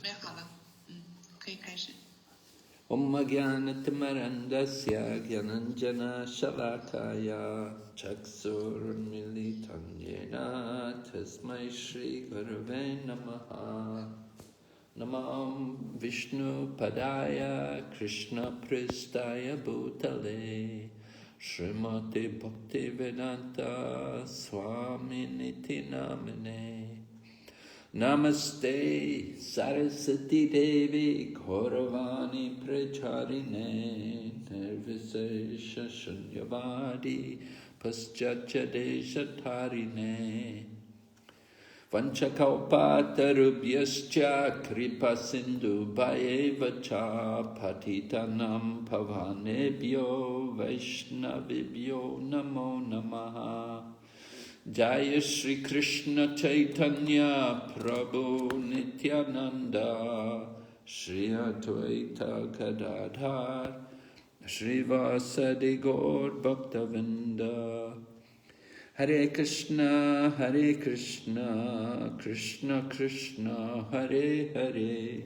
备好了，可以开始。Om Jnanatimarandasya Jnananjana Shalakaya Chaksurmilitam Yena Tasmai Shri Gurave Namaha Namam Vishnu Padaya Krishna Pristaya Bhutale Srimati Bhaktivedanta Swami Niti Namine Namaste Saraswati Devi Gauravani Pracharine Nirvisesha Shunyavadi Paschacha Deshatarine Vanchakalpatarubhyascha Kripa Sindhu Bhayevacha Patitanam Pavanebhyo Vaishnavibhyo Namo Namaha Jaya Shri Krishna Chaitanya Prabhu Nityananda Shri Advaita Gadadhar Shri Vasadi Gaur Bhaktavinda Hare Krishna Krishna Krishna Hare Hare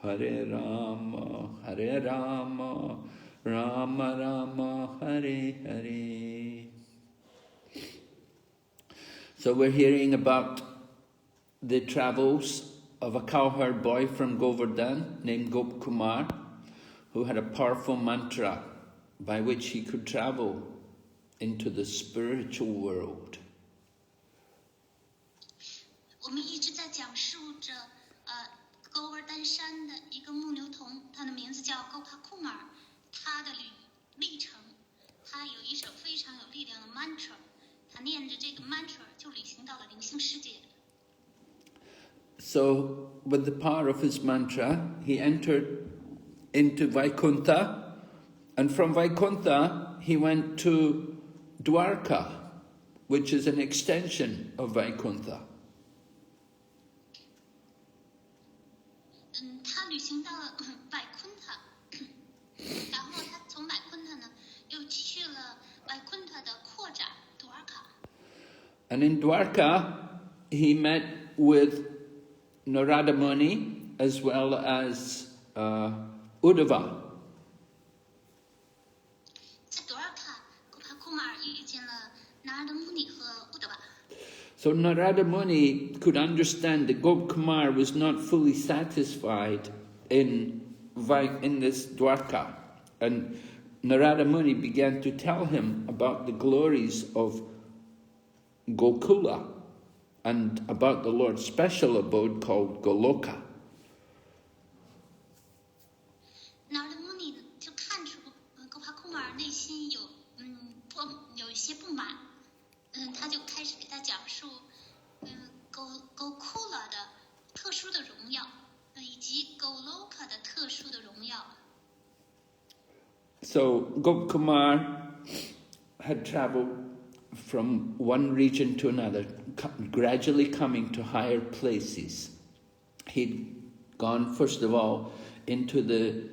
Hare Rama Rama Rama Hare Hare. So we're hearing about the travels of a cowherd boy from Govardhan named Gop Kumar, who had a powerful mantra by which he could travel into the spiritual world. 我们一直在讲述着勾尔丹山的一个牧牛童，他的名字叫高帕库马尔，他的历程，他有一首非常有力量的 mantra。他念着这个 mantra 就旅行到了灵性世界。So, with the power of his mantra, he entered into Vaikuntha, and from Vaikuntha he went to Dwarka, which is an extension of Vaikuntha. 他旅行到了Vaikuntha，然后他从Vaikuntha呢又去了Vaikuntha的扩展。And in Dwarka, he met with Narada Muni as well as Uddhava. So Narada Muni could understand that Gop Kumar was not fully satisfied in this Dwarka. And Narada Muni began to tell him about the glories of Gokula and about the Lord's special abode called Goloka. So Gop Kumar had travelled from one region to another, gradually coming to higher places. He'd gone, first of all, into the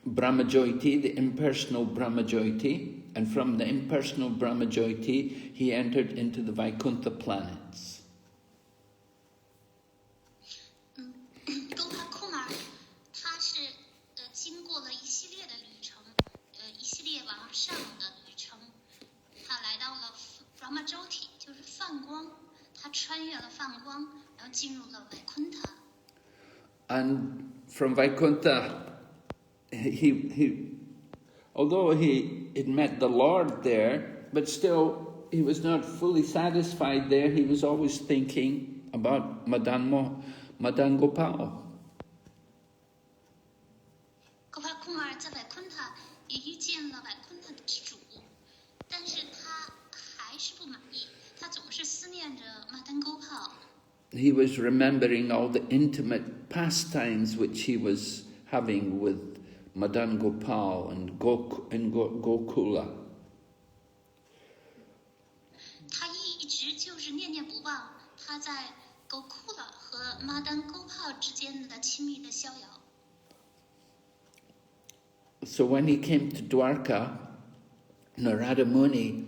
Brahmajyoti, the impersonal Brahmajyoti, and from the impersonal Brahmajyoti, he entered into the Vaikuntha planets. And from Vaikuntha, although he had met the Lord there, but still he was not fully satisfied there. He was always thinking about Madan Gopal. He was remembering all the intimate pastimes which he was having with Madan Gopal and Gokula. So when he came to Dwarka, Narada Muni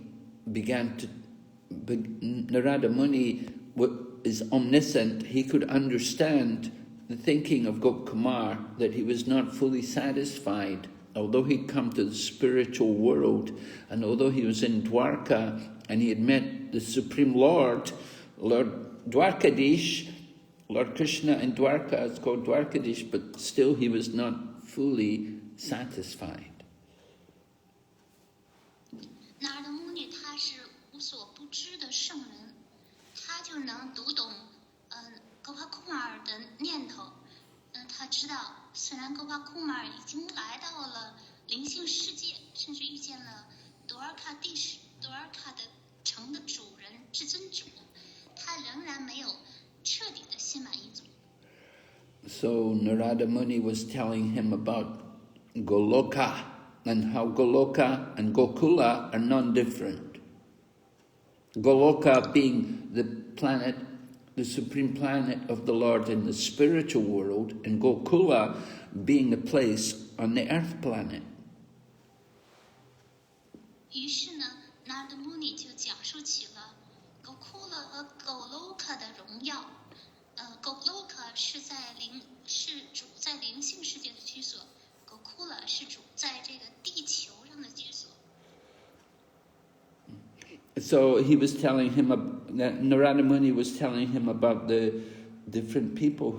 is omniscient. He could understand the thinking of Gopkumar that he was not fully satisfied, although he'd come to the spiritual world, and although he was in Dwarka and he had met the Supreme Lord, Lord Dwarkadish, Lord Krishna in Dwarka is called Dwarkadish, but still he was not fully satisfied. 那尔的母女她是无所不知的圣人，她就能读懂格帕库马尔的念头。她知道，虽然格帕库马尔已经来到了灵性世界，甚至遇见了多尔卡地势、多尔卡的城的主人至尊主，她仍然没有彻底的心满意足。So Narada Muni was telling him about Goloka and how Goloka and Gokula are non-different. Goloka being the planet, the supreme planet of the Lord in the spiritual world, and Gokula being the place on the earth planet. 于是呢，纳尔的穆尼就讲述起了狗库勒和狗洛卡的荣耀。狗洛卡是主在灵性世界的居所，狗库勒是主在这个地球上的居所。So he was telling him, Narada Muni was telling him about the different people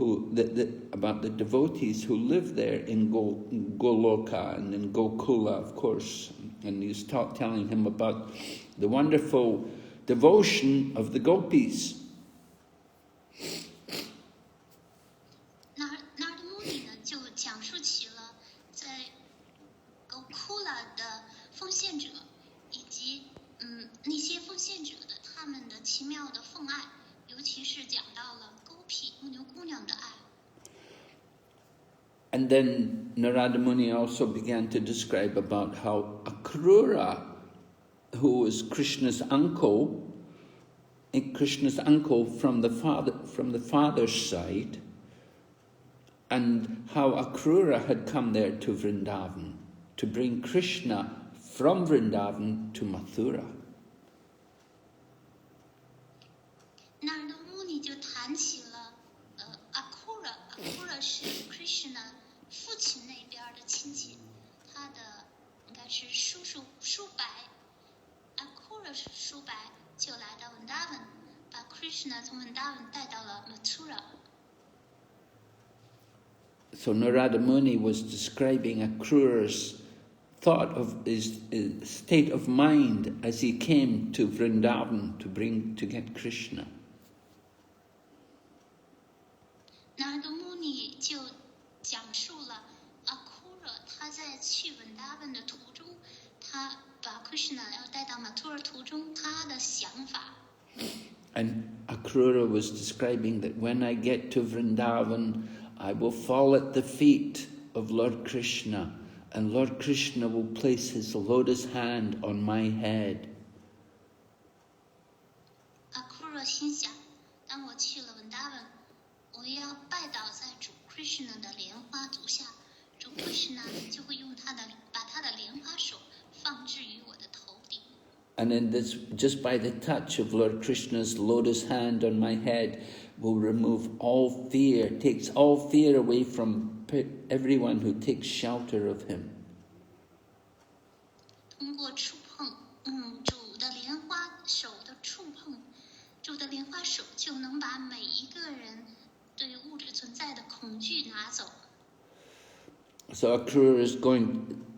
about the devotees who live there in Goloka and in Gokula, of course. And he was telling him about the wonderful devotion of the gopis. 纳尔的穆尼呢，就讲述起了在狗库勒的奉献者，以及那些奉献者的他们的奇妙的奉爱，尤其是讲到了狗皮牧牛姑娘的爱。And then Narada Muni also began to describe about how Akrura, who was Krishna's uncle from the father's side, and how Akrura had come there to Vrindavan to bring Krishna from Vrindavan to Mathura. 那尔的穆尼就谈起了Akrura是 Krishna 父亲那边的亲戚，他的应该是叔伯，Akrura 是叔伯，就来到 Vrindavan， 把 Krishna 从 Vrindavan 带到了 Mathura。 So Narada Muni was describing Akrura's thought of his state of mind as he came to Vrindavan to get Krishna. 那尔的穆尼就讲述了 Akrura 他在去 Vrindavan 的途中，他把 Krishna 要带到 Mathura 途中他的想法。 And Akrura was describing that when I get to Vrindavan, I will fall at the feet of Lord Krishna, and Lord Krishna will place his lotus hand on my head. Akrura 心想，当我去了 Vrindavan， 我要拜倒在主 Krishna 的莲花足下，主 Krishna 就会把他的莲花手放置于我的头顶。 And in this, just by the touch of Lord Krishna's lotus hand on my head, will remove all fear, takes all fear away from everyone who takes shelter of him. 通过触碰，主的莲花手的触碰，主的莲花手就能把每一个人对物质存在的恐惧拿走。 So Akrura is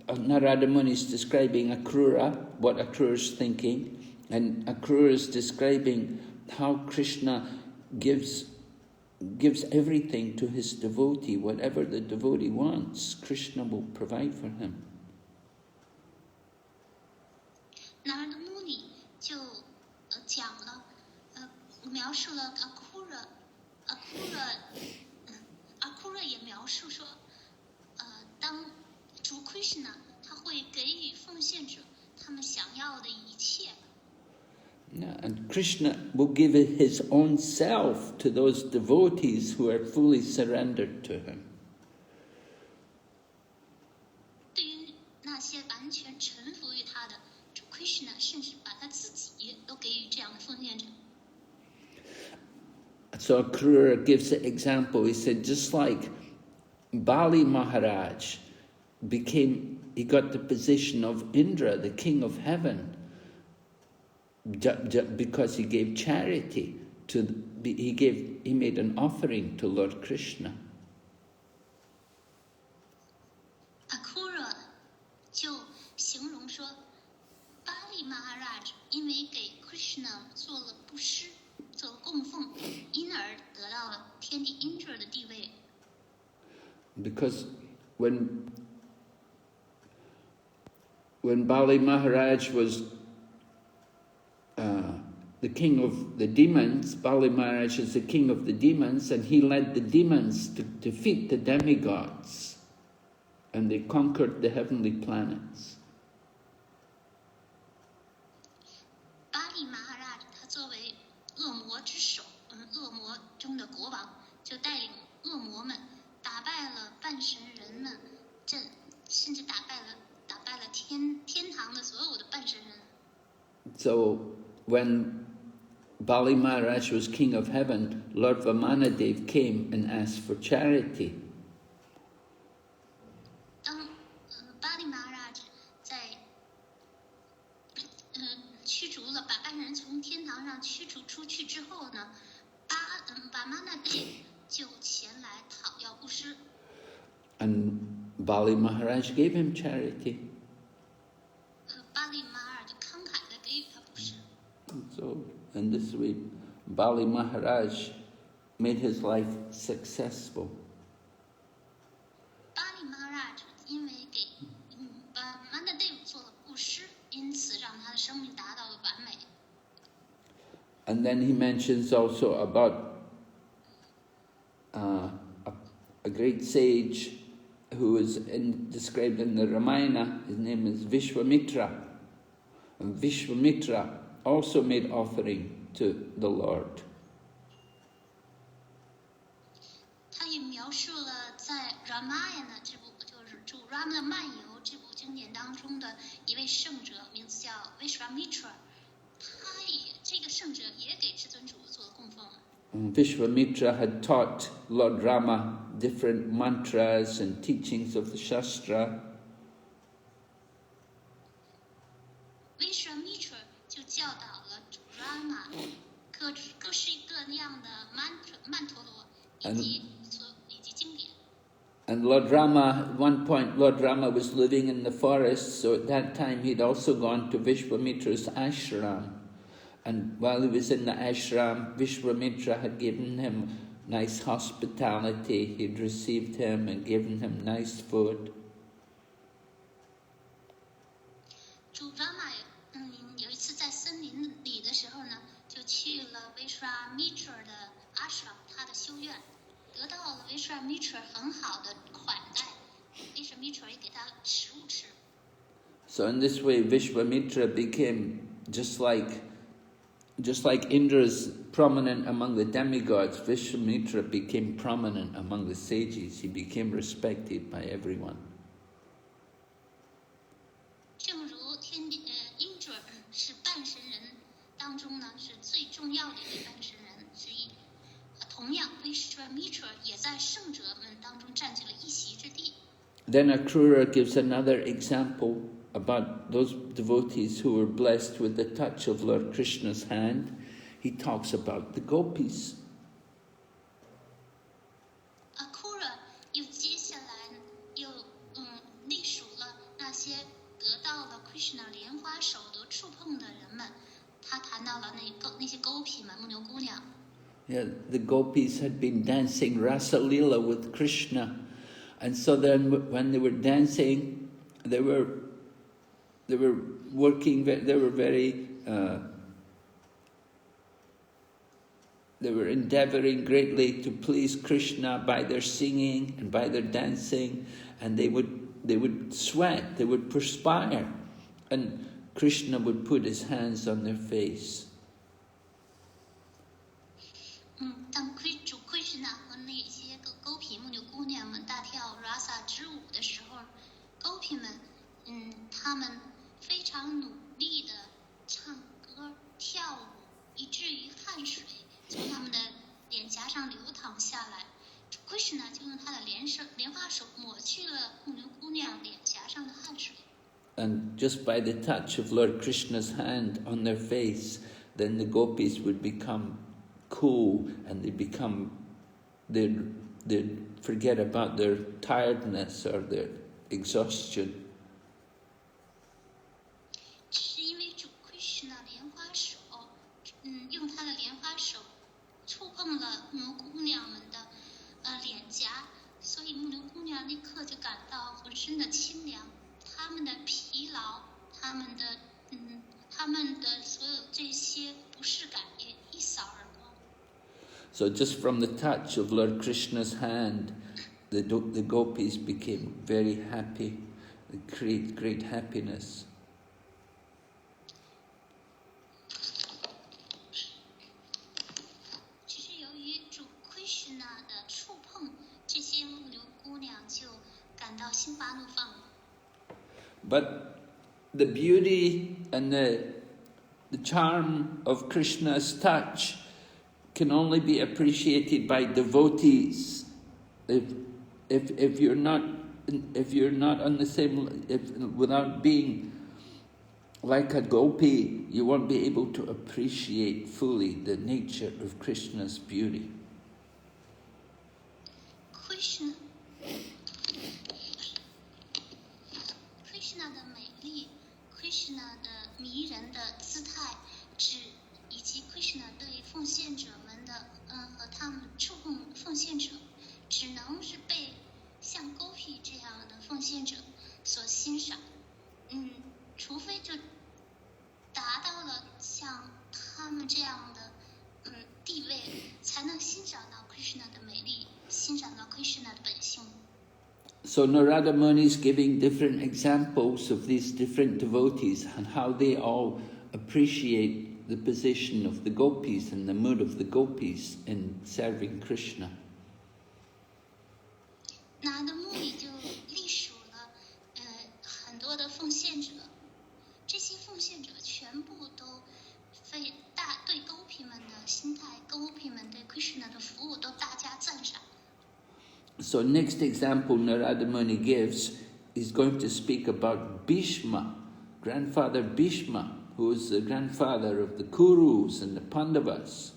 Narada Muni is describing Akrura, what Akrura is thinking, and Akrura is describing how Krishna gives everything to his devotee. Whatever the devotee wants, Krishna will provide for him. 那尔的穆尼就讲了，描述了 Akrura 也描述说，当主 Krishna 他会给予奉献者他们想要的一切。 Yeah, and Krishna will give his own self to those devotees who are fully surrendered to him. 对于那些完全臣服于他的主 Krishna， 甚至把他自己都给予这样的奉献者。So Krura gives an example. He said, just like Bali Maharaj he got the position of Indra, the king of heaven, because he gave charity he made an offering to Lord Krishna. Akura 就形容说，巴利 Maharaj 因为给 Krishna 做了布施，做了供奉，因而得到了天帝 Indra 的地位。Because when Bali Maharaj was the king of the demons, Bali Maharaj is the king of the demons, and he led the demons to defeat the demigods, and they conquered the heavenly planets. 巴利 Maharaj 他作为恶魔之首，恶魔中的国王，就带领恶魔们打败了半神人们，甚至打败了天堂的所有的半神人。So when Bali Maharaj was king of heaven, Lord Vamanadev came and asked for charity. 当巴利 Maharaj 在驱逐了把半人从天堂上驱逐出去之后呢，巴玛那帝就前来讨要布施。And Bali Maharaj gave him charity. 巴利 Maharaj 就慷慨地给予他布施。So, in this way, Bali Maharaj made his life successful. 巴利 Maharaj 因为给巴玛那帝做了布施，因此让他的生命达到了完美。And then he mentions also about a great sage who is described in the Ramayana. His name is Vishwamitra. And Vishwamitra also made offering to the Lord. 他也描述了在 Ramayana 这部就是《Ramana 漫游》这部经典当中的一位圣者，名字叫 Vishwamitra。这个圣者也给至尊主做了供奉。Vishwamitra had taught Lord Rama different mantras and teachings of the Shastra. Vishwamitra 就教导了主 Rama 各式各样的曼陀罗以及经典。And Lord Rama, at one point, Lord Rama was living in the forest, so at that time he'd also gone to Vishwamitra's ashram. And while he was in the ashram, Vishwamitra had given him nice hospitality. He'd received him and given him nice food. 主 Rama 有一次在森林里的时候呢，就去了 Vishwamitra 的 ashram， 他的修院，得到了 Vishwamitra 很好的款待。Vishwamitra 也给他食物吃。So in this way, Vishwamitra became just like Indra's prominent among the demigods. Vishwamitra became prominent among the sages. He became respected by everyone. 正如Indra 是半神人当中呢是最重要的一位半神人之一，同样 Vishwamitra 也在圣者们当中占据了一席之地。Then Akrura gives another example about those devotees who were blessed with the touch of Lord Krishna's hand. He talks about the gopis. Akura 又接下来又隶属了那些得到了 Krishna 莲花手得触碰的人们，他谈到了那些狗痞们，牧牛姑娘。Yeah, the gopis had been dancing Rasa Leela with Krishna, and so then when they were dancing, they were working. They were very. They were endeavoring greatly to please Krishna by their singing and by their dancing, and they would sweat, they would perspire, and Krishna would put his hands on their face. 当主 Krishna 和那些狗痞牧牛姑娘们大跳 Rasa 之舞的时候，狗痞们，他们非常努力的唱歌跳舞，以至于汗水从他们的脸颊上流淌下来。Krishna 就用他的莲花手抹去了牧牛姑娘脸颊上的汗水。And just by the touch of Lord Krishna's hand on their face, then the gopis would become cool and they'd forget about their tiredness or their exhaustion. 是因为主 Krishna 莲花手，用他的莲花手触碰了牧牛姑娘们的脸颊，所以牧牛姑娘立刻就感到浑身的清凉，她们的疲劳，她们的所有这些不适感也一扫而光。So just from the touch of Lord Krishna's hand, the gopis became very happy, great happiness. 只是由于主 Krishna 的触碰，这些牧牛姑娘就感到心花怒放了。But the beauty and the charm of Krishna's touch can only be appreciated by devotees. If you're not on the same, without being like a gopi, you won't be able to appreciate fully the nature of Krishna's beauty. Krishna 的美丽 ，Krishna 的迷人的姿态，以及 Krishna 对奉献者们的，和他们触碰奉献者，只能是被像 Gopi 这样的奉献者所欣赏。除非就达到了像他们这样的地位，才能欣赏到 Krishna 的美丽，欣赏到 Krishna 的本性。So Narada Muni is giving different examples of these different devotees and how they all appreciate the position of the gopis and the mood of the gopis in serving Krishna. 拿的目的就隶属了很多的奉献者，这些奉献者全部都对gopi们的心态，gopi们对 Krishna 的服务都大加赞赏。So next example Narada Muni gives is going to speak about Bhishma, grandfather Bhishma, who is the grandfather of the Kurus and the Pandavas.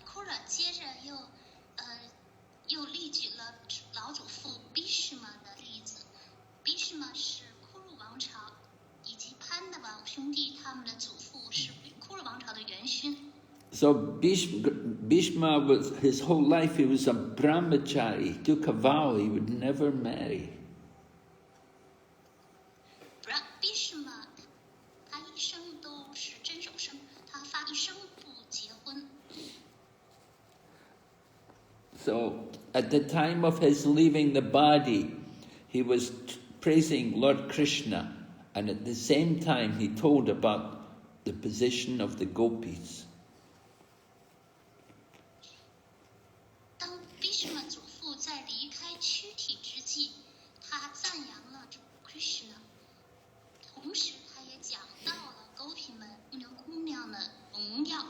Kura 接着又例举了老祖父 Bhishma 的例子。Bhishma 是库鲁王朝以及潘的王兄弟，他们的祖父是库鲁王朝的元勋。So Bhishma was, his whole life he was a brahmachari. He took a vow he would never marry. Bhishma 他一生都是真守生，他发一生不结婚。So at the time of his leaving the body, he was praising Lord Krishna, and at the same time he told about the position of the gopis. 当 Bhishma 祖父在离开躯体之际，他赞扬了 Krishna， 同时他也讲到了 gopi 们牧牛姑娘的荣耀。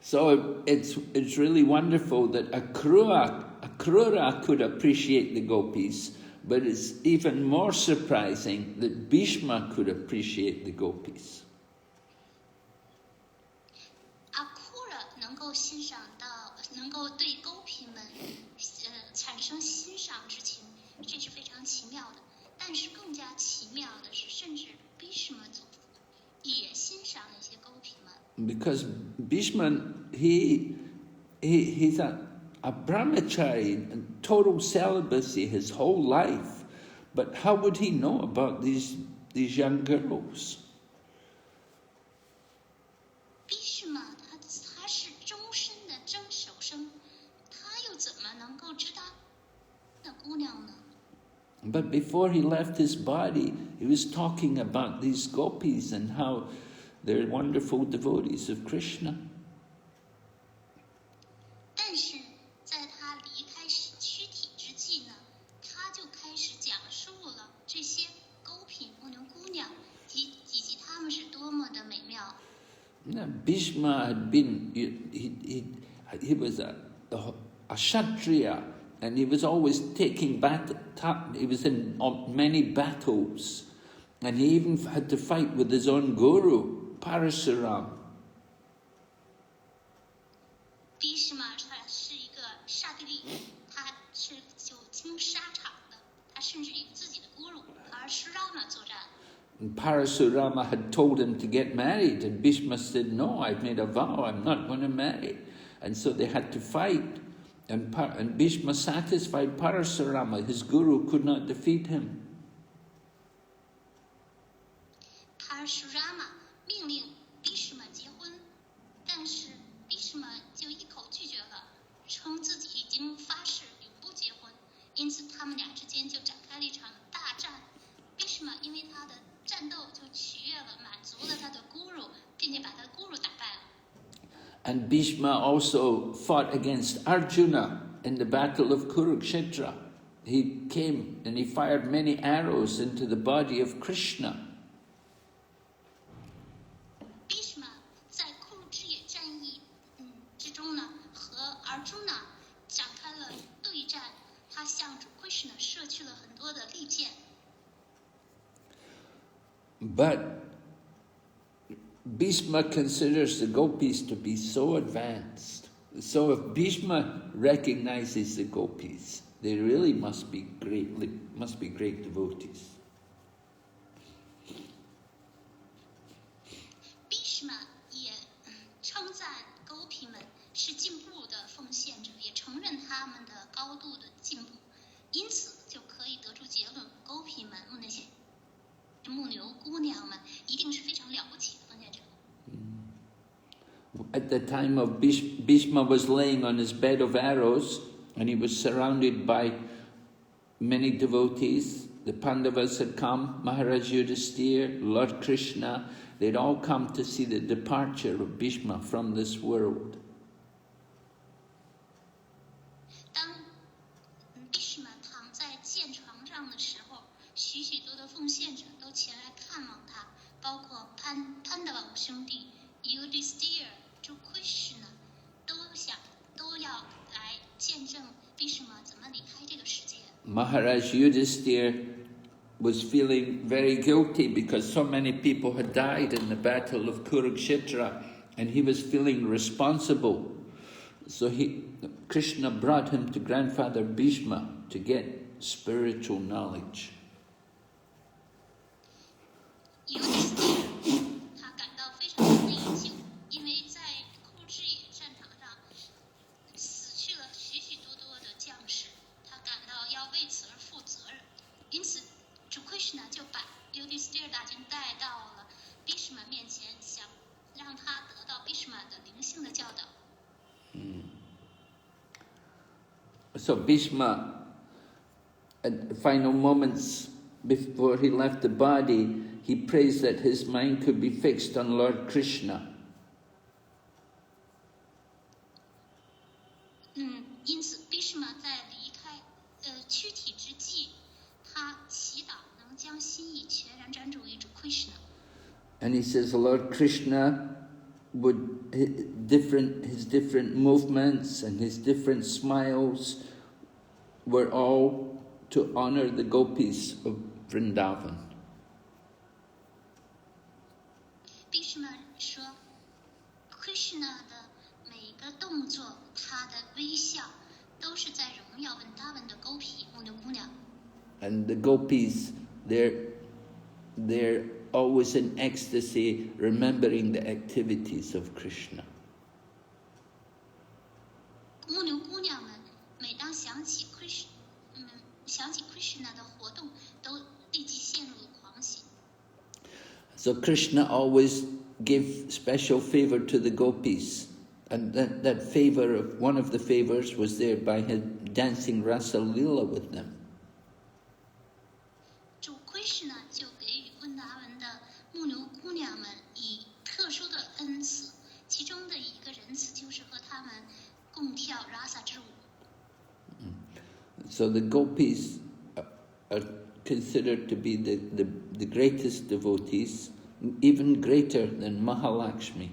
So it's really wonderful that Akrura could appreciate the gopis, but it's even more surprising that Bhishma could appreciate the gopis. Akrura 能够欣赏到，能够对 gopi 们产生欣赏之情，这是非常奇妙的。但是更加奇妙的是，甚至 Bhishma 祖父也欣赏那些 gopi 们。Because Bhishma, he's a brahmachari, total celibacy his whole life. But how would he know about these young girls? Bhishma 他是终身的真守生，他又怎么能够知道那姑娘呢？ But before he left his body, he was talking about these gopis and how they're wonderful devotees of Krishna. 但是在他离开躯体之际呢，他就开始讲述了这些 gopi 牧牛姑娘以及她们是多么的美妙。Now, Bhishma had been, he was a Kshatriya, and he was always taking battle, he was in many battles, and he even had to fight with his own guru, Parasuram. 比什么他是一个刹帝利，他是久经沙场的，他甚至与自己的咕噜而是让嘛作战。 And Parasurama had told him to get married, and Bhishma said, "No, I've made a vow, I'm not going to marry." And so they had to fight, and Bhishma satisfied Parasurama. His guru could not defeat him. 帕什拉玛命令比什么结婚，但是比什么就一口拒绝了，称自己已经发誓永不结婚，因此他们俩之间就展开了一场大战。比什么因为他的战斗就取悦了、满足了他的 guru， 并且把他的 guru 打败了。 And Bhishma also fought against Arjuna in the battle of Kurukshetra. He came and he fired many arrows into the body of Krishna. 比什么在库鲁之野战役之中呢，和Arjuna展开了对战，他向主 Krishna 射去了很多的利箭。 But Bhishma considers the gopis to be so advanced. So if Bhishma recognizes the gopis, they really must be great devotees. 比什么也称赞狗皮们是进步的奉献者，也承认他们的高度的进步，因此就可以得出结论：狗皮们那些牧牛姑娘们一定是非常了不起的奉献者。 At the time of Bhishma was laying on his bed of arrows, and he was surrounded by many devotees. The Pandavas had come, Maharaj Yudhisthira, Lord Krishna. They'd all come to see the departure of Bhishma from this world. 当比什么躺在箭床上的时候，许许多多奉献者都前来看望他，包括潘达瓦兄弟、Yudhisthira、主 Krishna 都要来见证比什么怎么离开这个世界。 Maharaj Yudhisthira was feeling very guilty because so many people had died in the battle of Kurukshetra, and he was feeling responsible. So Krishna brought him to grandfather Bhishma to get spiritual knowledge. 尤其是他感到非常的内疚，因为在库鲁之野战场上死去了许许多多的将士，他感到要为此而负责任，因此主 Krishna 就把尤迪斯蒂尔大军带到了比什么面前，想让他得到比什么的灵性的教导。So Bhishma, at the final moments before he left the body, he prays that his mind could be fixed on Lord Krishna. 因此比什么在离开躯体之际，他祈祷能将心意全然专注于主 Krishna。 And he says Lord Krishna would, his different movements and his different smiles were all to honor the gopis of Vrindavan. 比什么说 ，Krishna 的每一个动作，他的微笑，都是在荣耀文达文的狗皮牧牛姑娘。 And the gopis, they're always in ecstasy, remembering the activities of Krishna. 牧牛姑娘们每当想起 Krishna 的活动，都立即陷入了狂喜。 So Krishna always gave special favor to the gopis, and that favor one of the favors was there by him dancing Rasa Leela with them. 主 Krishna 就给予温达文的牧牛姑娘们以特殊的恩赐，其中的一个仁慈就是和他们共跳 Rasa 之舞。 So the gopis are considered to be the greatest devotees, even greater than Mahalakshmi.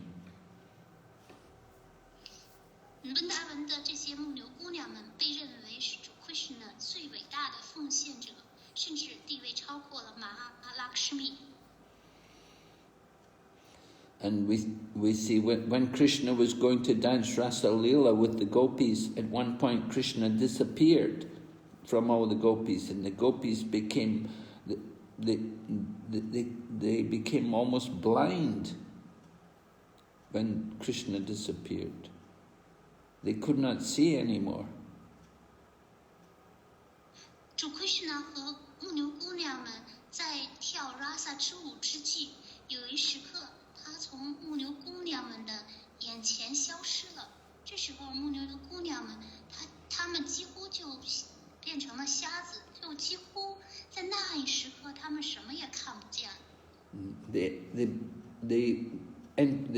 温达文的这些牧牛姑娘们被认为是主 Krishna 最伟大的奉献者，甚至地位超过了马哈拉克什米。And we see when Krishna was going to dance Rasa Leela with the gopis, at one point Krishna disappeared from all the gopis, and the gopis became they became almost blind when Krishna disappeared. They could not see anymore. 主 Krishna 和牧牛姑娘们在跳 Rasa 之舞之际，有一时刻他从牧牛姑娘们的眼前消失了。这时候牧牛的姑娘们，她们几乎就变成了瞎子，就几乎在那一时刻，她们什么也看不见。They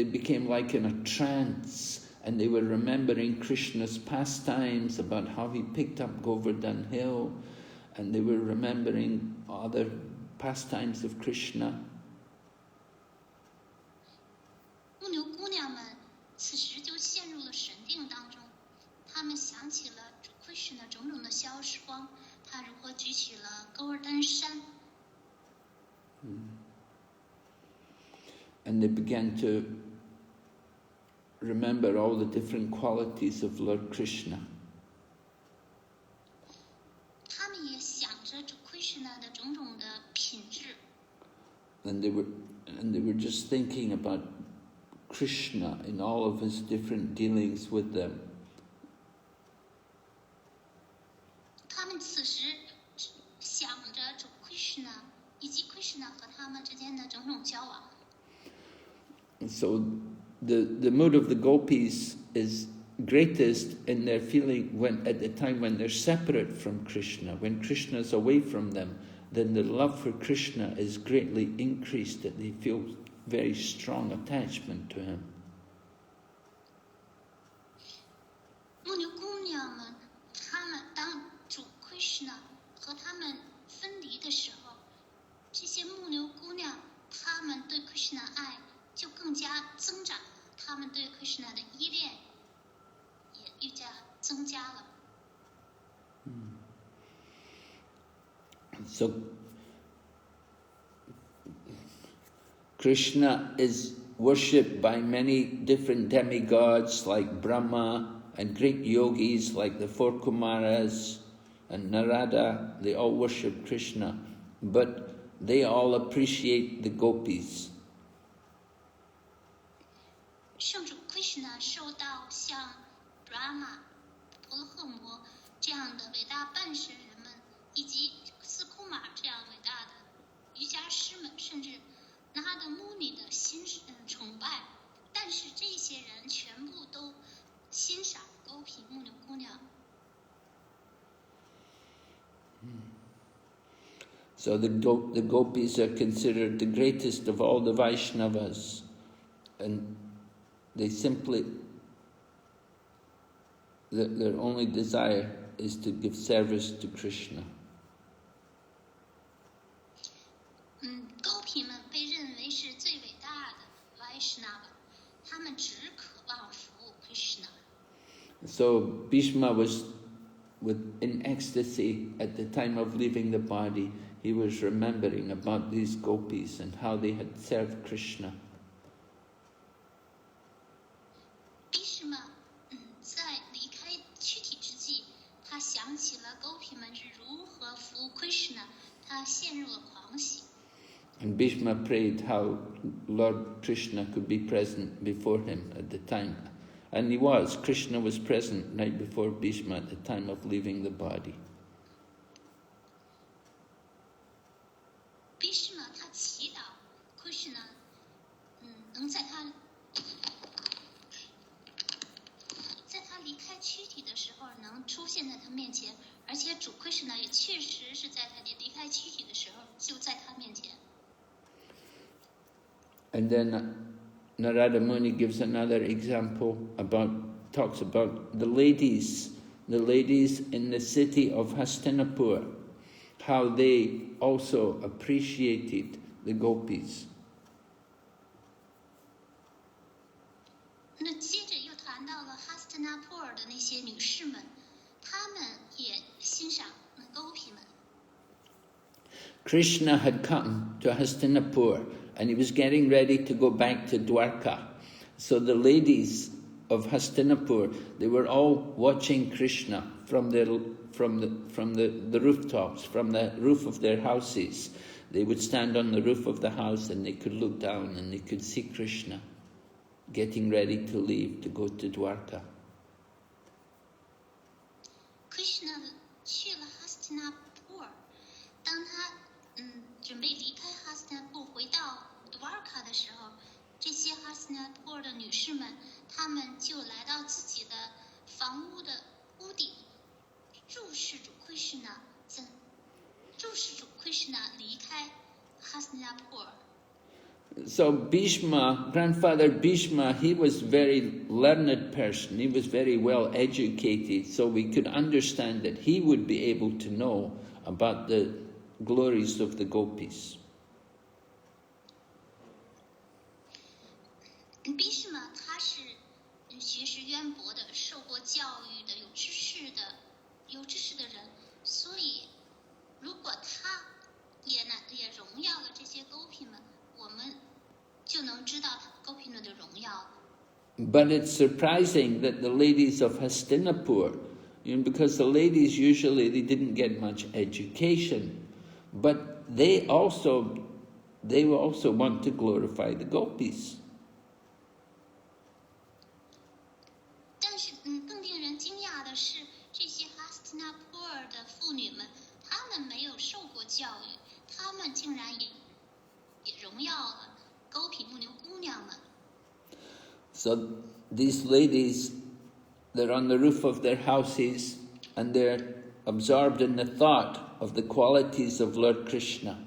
became like in a trance, and they were remembering Krishna's pastimes, about how he picked up Govardhan Hill, and they were remembering other pastimes of Krishna. 牧牛姑娘们此时就陷入了神定当中，她们想起了主 Krishna 种种的消时光，他如何举起了勾尔丹山。And they began to remember all the different qualities of Lord Krishna. 他们也想着主 Krishna 的种种的品质。And they were just thinking about Krishna in all of his different dealings with them. 他们此时想着主 Krishna 以及 Krishna 和他们之间的种种交往。So the mood of the gopis is greatest in their feeling when at the time when they're separate from Krishna, when Krishna is away from them, then the love for Krishna is greatly increased, that they feel very strong attachment to him. 牧牛姑娘们，她们当主 Krishna 和他们分离的时候，这些牧牛姑娘，她们对 Krishna 爱就更加增长了，她们对 Krishna 的依恋也愈加增加了。So Krishna is worshipped by many different demigods like Brahma and great yogis like the four Kumaras and Narada. They all worship Krishna, but they all appreciate the gopis. 圣主 Krishna 受到像 Brahma、婆罗诃摩这样的伟大半神人们，以及四库玛这样伟大的瑜伽师们，甚至拿的穆尼的崇拜，但是这些人全部都欣赏勾皮牧牛姑娘。So the gopis are considered the greatest of all the Vaishnavas, and they simply, their only desire is to give service to Krishna. 勾皮们被认为是最伟大的 Vaishnava， 他们只渴望服务 Krishna。 So Bhishma was in ecstasy at the time of leaving the body. He was remembering about these gopis and how they had served Krishna. Bhishma 在离开躯体之际，他想起了勾皮们是如何服务 Krishna， 他陷入了狂喜。 And Bhishma prayed how Lord Krishna could be present before him at the time. And he was. Krishna was present right before Bhishma at the time of leaving the body. Bhishma 他祈祷 Krishna 能在他离开躯体的时候能出现在他面前，而且主 Krishna 也确实是在他离开躯体的时候就在他面前。 And then Narada Muni gives another example talks about the ladies in the city of Hastinapur, how they also appreciated the gopis. 那接着又谈谈到了哈斯特纳普尔的那些女士们，她们也欣赏狗皮们。Krishna had come to Hastinapur and he was getting ready to go back to Dwarka. So the ladies of Hastinapur, they were all watching Krishna from the rooftops, from the roof of their houses. They would stand on the roof of the house and they could look down and they could see Krishna getting ready to leave to go to Dwarka. Krishna 去了哈斯特纳普尔，当他准备离开哈斯特纳普尔回到杜尔卡的时候，这些哈斯特纳普尔的女士们，她们就来到自己的房屋的屋顶，注视主 Krishna 离开哈斯特纳普尔。So Bhishma, grandfather Bhishma, he was very learned person. He was very well educated, so we could understand that he would be able to know about the glories of the gopis. Bhishma 他是学识渊博的，受过教育的，有知识的人，所以如果他也荣耀了这些狗皮们，我们就能知道狗皮们的荣耀。But it's surprising that the ladies of Hastinapur, because the ladies usually they didn't get much education, but they also want to glorify the gopis. 但是更令人惊讶的是，这些哈斯特纳普尔的妇女们，她们没有受过教育，她们竟然也荣耀了狗皮牧牛姑娘们。So these ladies, they're on the roof of their houses and they're absorbed in the thought of the qualities of Lord Krishna.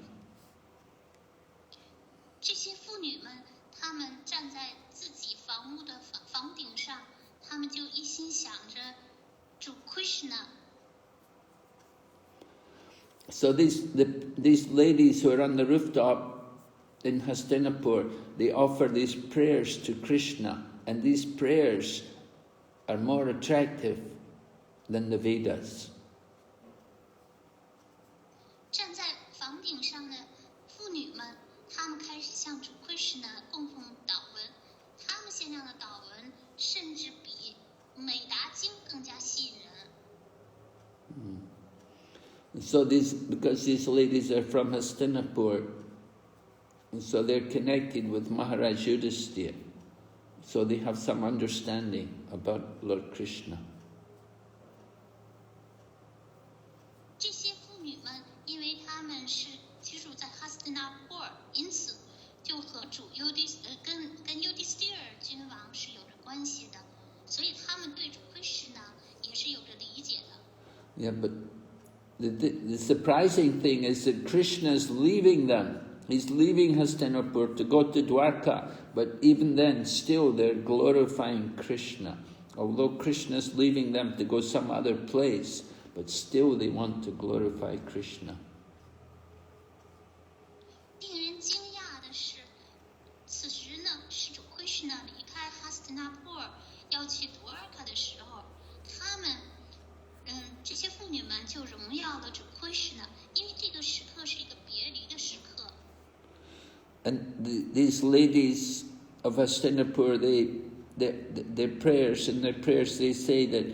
这些妇女们，她们站在自己房屋的房顶上，她们就一心想着主 Krishna。 So these ladies who are on the rooftop in Hastinapur, they offer these prayers to Krishna, and these prayers are more attractive than the Vedas. 站在房顶上的妇女们，她们开始向主 Krishna 供奉祷文，她们献上的祷文甚至比美达经更加吸引人。So because these ladies are from Hastinapur, so they're connected with Maharaj Yudhisthira, so they have some understanding about Lord Krishna. 这些妇女们，因为她们是居住在哈斯特纳普尔，因此就和主跟尤迪斯蒂尔君王是有着关系的，所以他们对主 Krishna 也是有着理解的。 Yeah, but the surprising thing is that Krishna is leaving them. He's leaving Hastinapur to go to Dwarka, but even then, still they're glorifying Krishna. Although Krishna is leaving them to go some other place, but still they want to glorify Krishna. 令人惊讶的是，此时呢，是主 Krishna 离开哈斯特纳普尔要去多尔卡的时候，他们，这些妇女们就荣耀了主 Krishna， 因为这个时刻是一个别离的时刻。 And these ladies of Hastinapur, their prayers, they say that,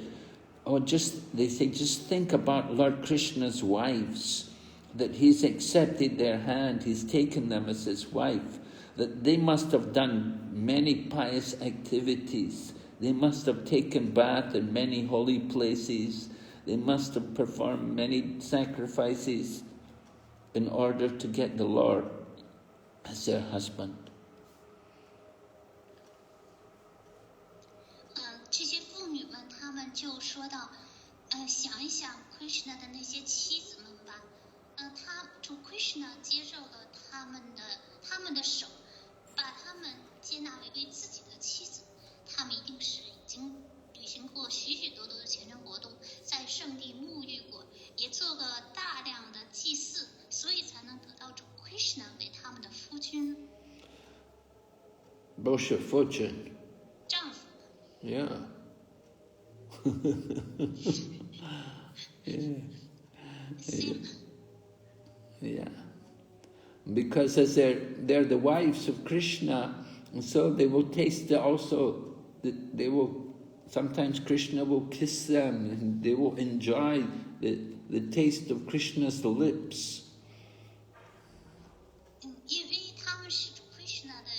just think about Lord Krishna's wives, that he's accepted their hand, he's taken them as his wife, that they must have done many pious activities, they must have taken bath in many holy places, they must have performed many sacrifices in order to get the Lord as their husband. 这些妇女们，她们就说到，想一想 Krishna 的那些妻子们吧，主 Krishna 接受了他们的手，把他们接纳为自己的妻子，他们一定是已经履行过许许多多的虔诚活动，在圣地沐浴过，也做过大量的祭祀，所以才能得到主 Krishna 为他们的夫君。 Bosha Fortune. 丈夫。 Yeah. Yeah. Because as they're the wives of Krishna, and so they will taste also, they will, sometimes Krishna will kiss them and they will enjoy the taste of Krishna's lips. 因为他们是主 Krishna 的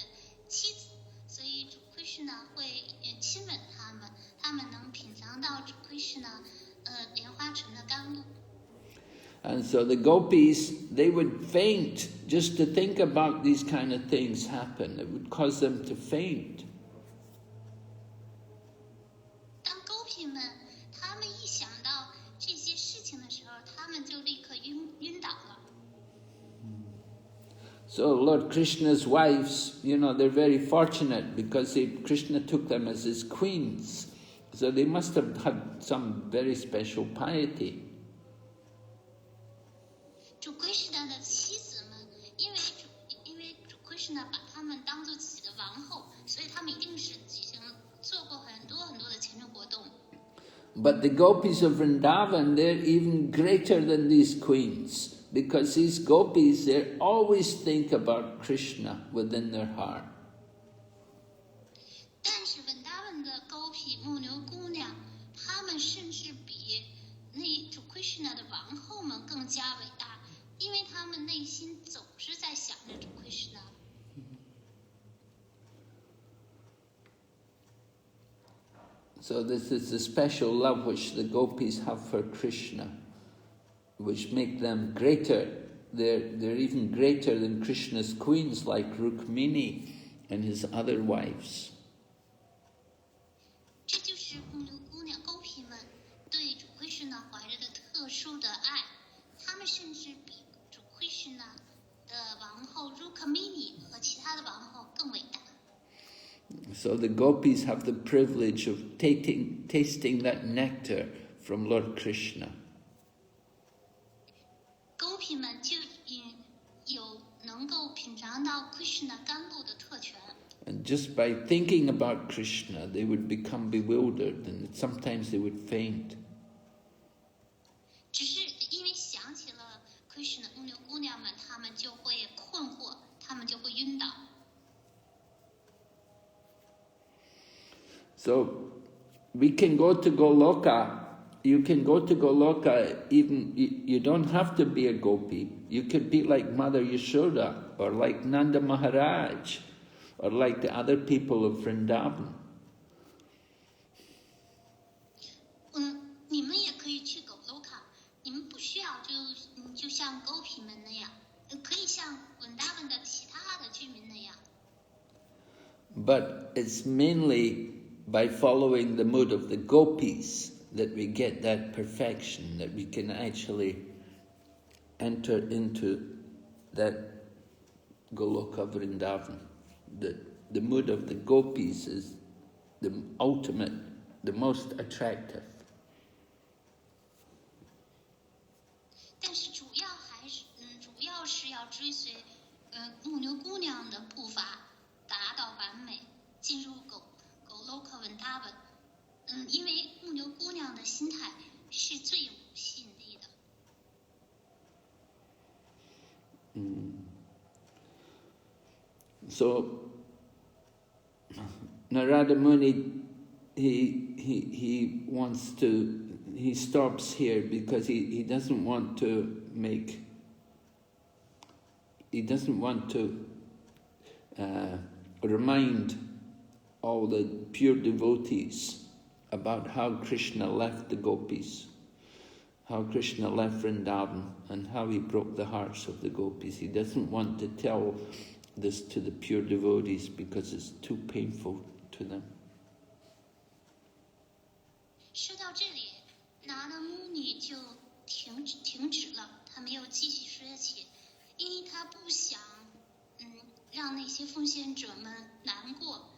妻子，所以主 Krishna 会亲吻他们，他们能品尝到主 Krishna 莲花城的甘露。 And so the gopis, they would faint just to think about these kind of things happen. It would cause them to faint. 当狗皮们他们一想到这些事情的时候，他们就立刻晕倒了。 So Lord Krishna's wives, they're very fortunate because Krishna took them as his queens. So they must have had some very special piety. 主 Krishna 的妻子们，因为主 Krishna 把他们当做自己的王后，所以他们一定是做过很多很多的虔诚活动。 But the gopis of Vrindavan, they're even greater than these queens. Because these gopis, they always think about Krishna within their heart. 但是文达文的狗皮牧牛姑娘，她们甚至比那主 Krishna 的王后们更加伟大，因为她们内心总是在想着主 Krishna。 So this is the special love which the gopis have for Krishna, which make them greater. They're even greater than Krishna's queens like Rukmini and his other wives. 这就是牧牛姑娘狗皮们对主 Krishna 怀着的特殊的爱，她们甚至比主 Krishna 的王后 Rukmini 和其他的王后更伟大。 So the gopis have the privilege of tasting that nectar from Lord Krishna. 狗皮们就有能够品尝到 Krishna 甘露的特权。 And just by thinking about Krishna, they would become bewildered and sometimes they would faint. 只是因为想起了 Krishna 牧牛姑娘们，她们就会困惑，她们就会晕倒。 So we can go to Goloka. You can go to Goloka even, you don't have to be a gopi. You could be like Mother Yashoda or like Nanda Maharaj or like the other people of Vrindavan. 你们也可以去狗 Loka， 你们不需要就像狗皮们那样，可以像文达文的其他的居民那样。 But it's mainly by following the mood of the gopis that we get that perfection, that we can actually enter into that Goloka Vrindavan. The mood of the gopis is the ultimate, the most attractive. 但是主要是要追随牧牛姑娘的步伐，达到完美，进入狗 Loka 文达文。因为牧牛姑娘的心态是最有吸引力的。So Narada Muni, he wants to, he stops here because he doesn't want to remind all the pure devotees about how Krishna left the gopis, how Krishna left Vrindavan, and how he broke the hearts of the gopis. He doesn't want to tell this to the pure devotees because it's too painful to them. 说到这里，拿了穆尼就停止了，他没有继续说起，因为他不想让那些奉献者们难过，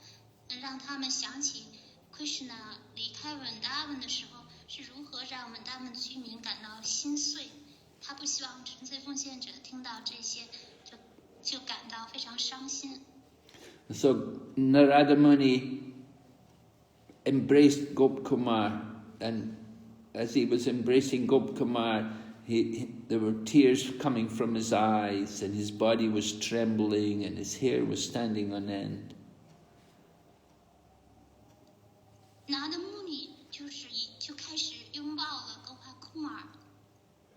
让他们想起 Krishna 离开文达文的时候是如何让文达文居民感到心碎。他不希望纯粹奉献者听到这些就感到非常伤心。 So Narada Muni embraced Gopkumar and as he was embracing Gopkumar, there were tears coming from his eyes, and his body was trembling, and his hair was standing on end. 拿的穆尼就开始拥抱了勾帕库马尔，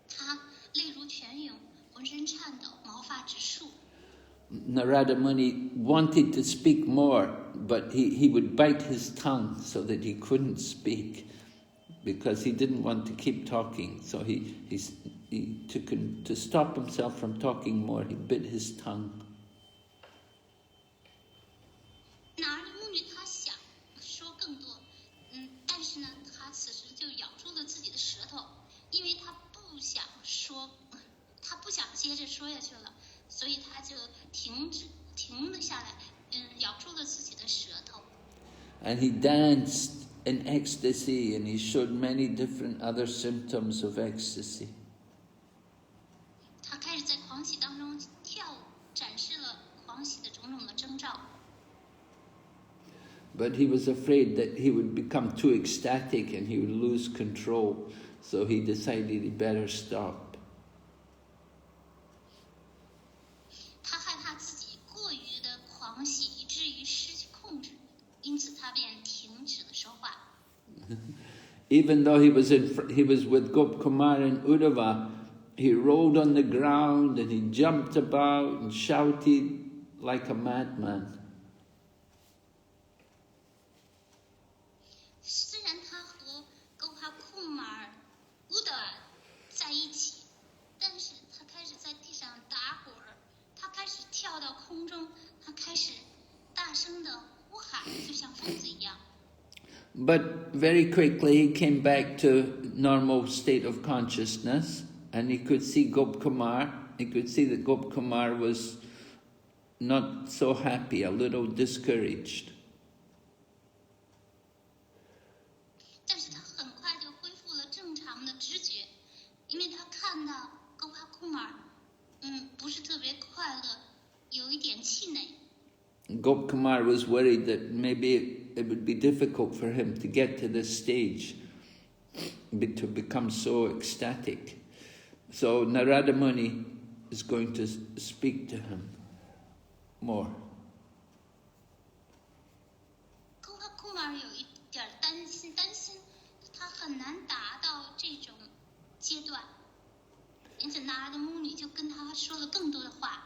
他泪如泉涌，浑身颤抖，毛发直竖。 Narada Muni wanted to speak more, but he would bite his tongue so that he couldn't speak, because he didn't want to keep talking. So he took him to stop himself from talking more. He bit his tongue. 拿的穆尼他想说更多，但是呢，他此时就咬住了自己的舌头，因为他不想说，他不想接着说下去了。 所以他就停了下来，咬住了自己的舌头。And he danced in ecstasy, and he showed many different other symptoms of ecstasy. 他开始在狂喜当中跳舞，展示了狂喜的种种的征兆。But he was afraid that he would become too ecstatic and he would lose control, so he decided he better stop. 他害怕自己过于的狂喜，以至于失去控制，因此他便停止了说话。Even though he was with Gopkumar and Uddhava, he rolled on the ground and he jumped about and shouted like a madman. 虽然他和勾帕库马尔、乌德尔在一起，但是他开始在地上打滚儿，他开始跳到空中，他开始大声的呼喊，就像疯子一样。 But very quickly he came back to normal state of consciousness, and he could see Gopkumar. He could see that Gopkumar was not so happy, a little discouraged. 但是他很快就恢复了正常的知觉，因为他看到勾帕库马尔，不是特别快乐，有一点气馁。 Gopkumar was worried that maybe it would be difficult for him to get to this stage, to become so ecstatic. So Narada Muni is going to speak to him more. 勾帕库马尔有一点担心他很难达到这种阶段，因此拿的穆女就跟他说了更多的话。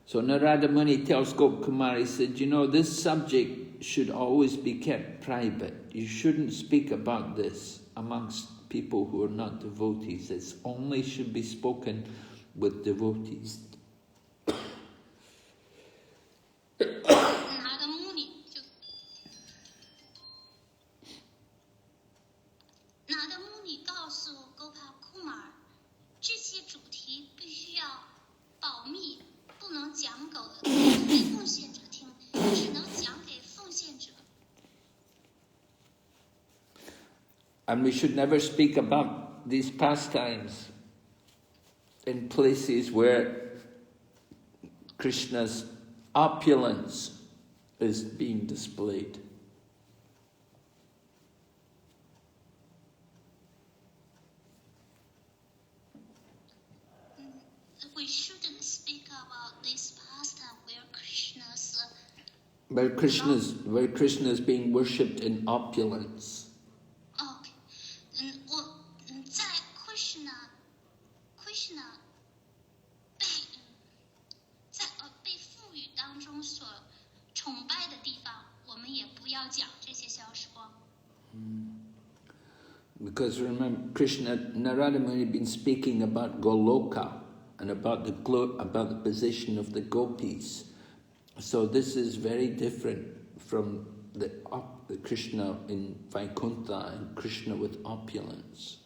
So Narada Muni tells Gopkumar, he said, you know, this subject should always be kept private. You shouldn't speak about this amongst people who are not devotees. It only should be spoken with devotees. 拿的穆女告诉勾帕库马尔，这些主题必须要保密。 不能讲给奉献者听，只能讲给奉献者。 And we should never speak about these pastimes in places where Krishna's opulence is being displayed. We shouldn't speak about this pastime where Krishna is being worshipped in opulence. OK，在 Krishna 被赋予当中所崇拜的地方，我们也不要讲这些小时光。 Because remember, Narada Muni had been speaking about Goloka and about the position of the gopis. So this is very different from the Krishna in Vaikuntha and Krishna with opulence.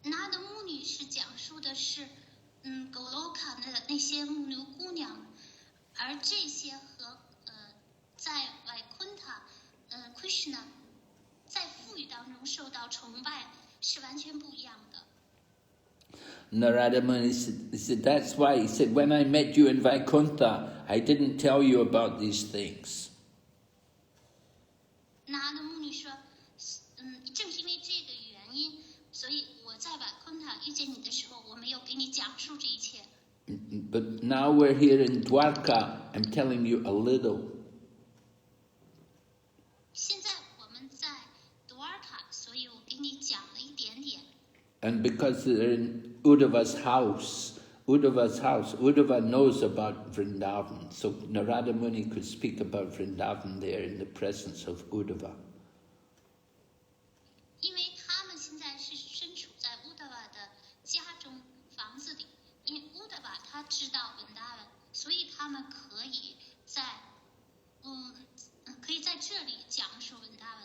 那的牧女是讲述的是Goloka 的那些牧牛姑娘，而这些和在Vaikuntha Krishna 在赋予当中受到崇拜是完全不一样的。 Narada Muni said, that's why he said, when I met you in Vaikuntha, I didn't tell you about these things. 那的牧遇见你的时候，我没有给你讲述这一切。 But now we're here in Dwarka, I'm telling you a little. 现在我们在多尔卡，所以我给你讲了一点点。 And because they're in Uddhava's house, Uddhava knows about Vrindavan. So Narada Muni could speak about Vrindavan there in the presence of Uddhava. 因为他们现在是身处在乌德瓦的家中房子里，因为乌德瓦他知道文达文，所以他们可以在这里讲述文达文。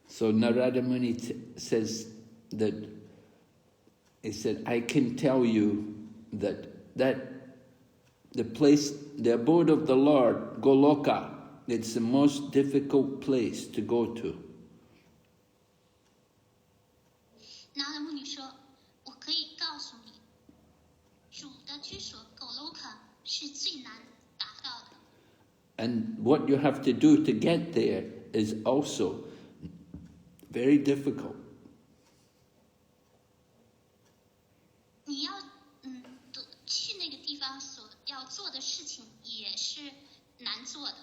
So Narada Muni says that, he said, I can tell you that the place, the abode of the Lord, Goloka, it's the most difficult place to go to. 拿达穆尼说：“我可以告诉你，主的居所 Goloka 是最难达到的。 And what you have to do to get there is also very difficult. 你要去那个地方所要做的事情也是难做的。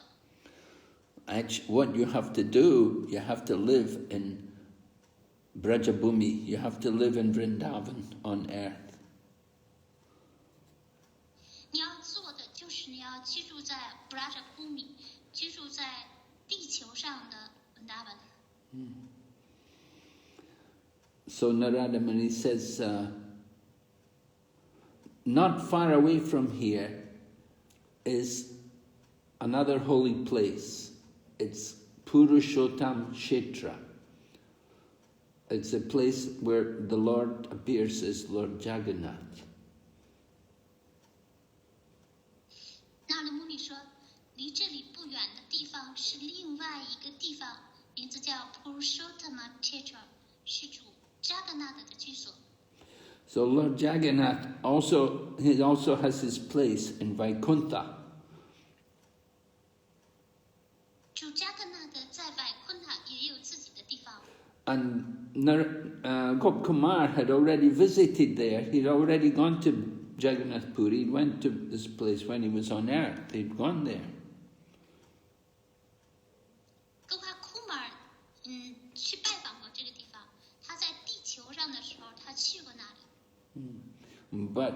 Actually, what you have to do, you have to live in Brajabhumi, you have to live in Vrindavan on earth. 你要做的就是你要居住在 Brhad Bhagavatamrta， 居住在地球上的文达文。 So Narada Muni says, not far away from here is another holy place. It's Purushottam Kshetra. It's a place where the Lord appears as Lord Jagannath. 纳达穆尼说，离这里不远的地方是另外一个地方，名字叫 Purushottam Kshetra， 是主扎格纳的居所。 So Lord Jagannath he also has his place in Vaikuntha. 主扎格纳的在外昆塔也有自己的地方。 And Gopkumar had already visited there. He'd already gone to Jagannath Puri. He went to this place when he was on earth. He'd gone there. 戈帕库马尔去拜访过这个地方，他在地球上的时候他去过那里。 But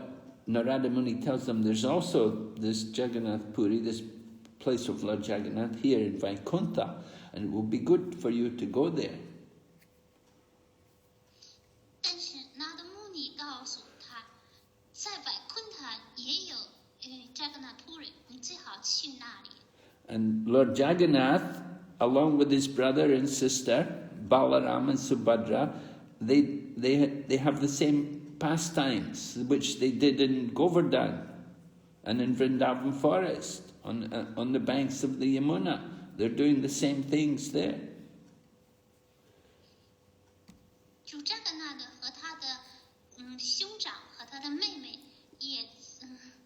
Narada Muni tells them there's also this Jagannath Puri, this place of Lord Jagannath here in Vaikuntha, and it will be good for you to go there. 但是纳达穆尼告诉他，在外昆塔也有扎格纳图瑞，你最好去那里。 And Lord Jagannath, along with his brother and sister, Balaram and Subhadra, they have the same pastimes which they did in Govardhan and in Vrindavan forest, on the banks of the Yamuna. They're doing the same things there. 主扎格纳的和他的兄长和他的妹妹也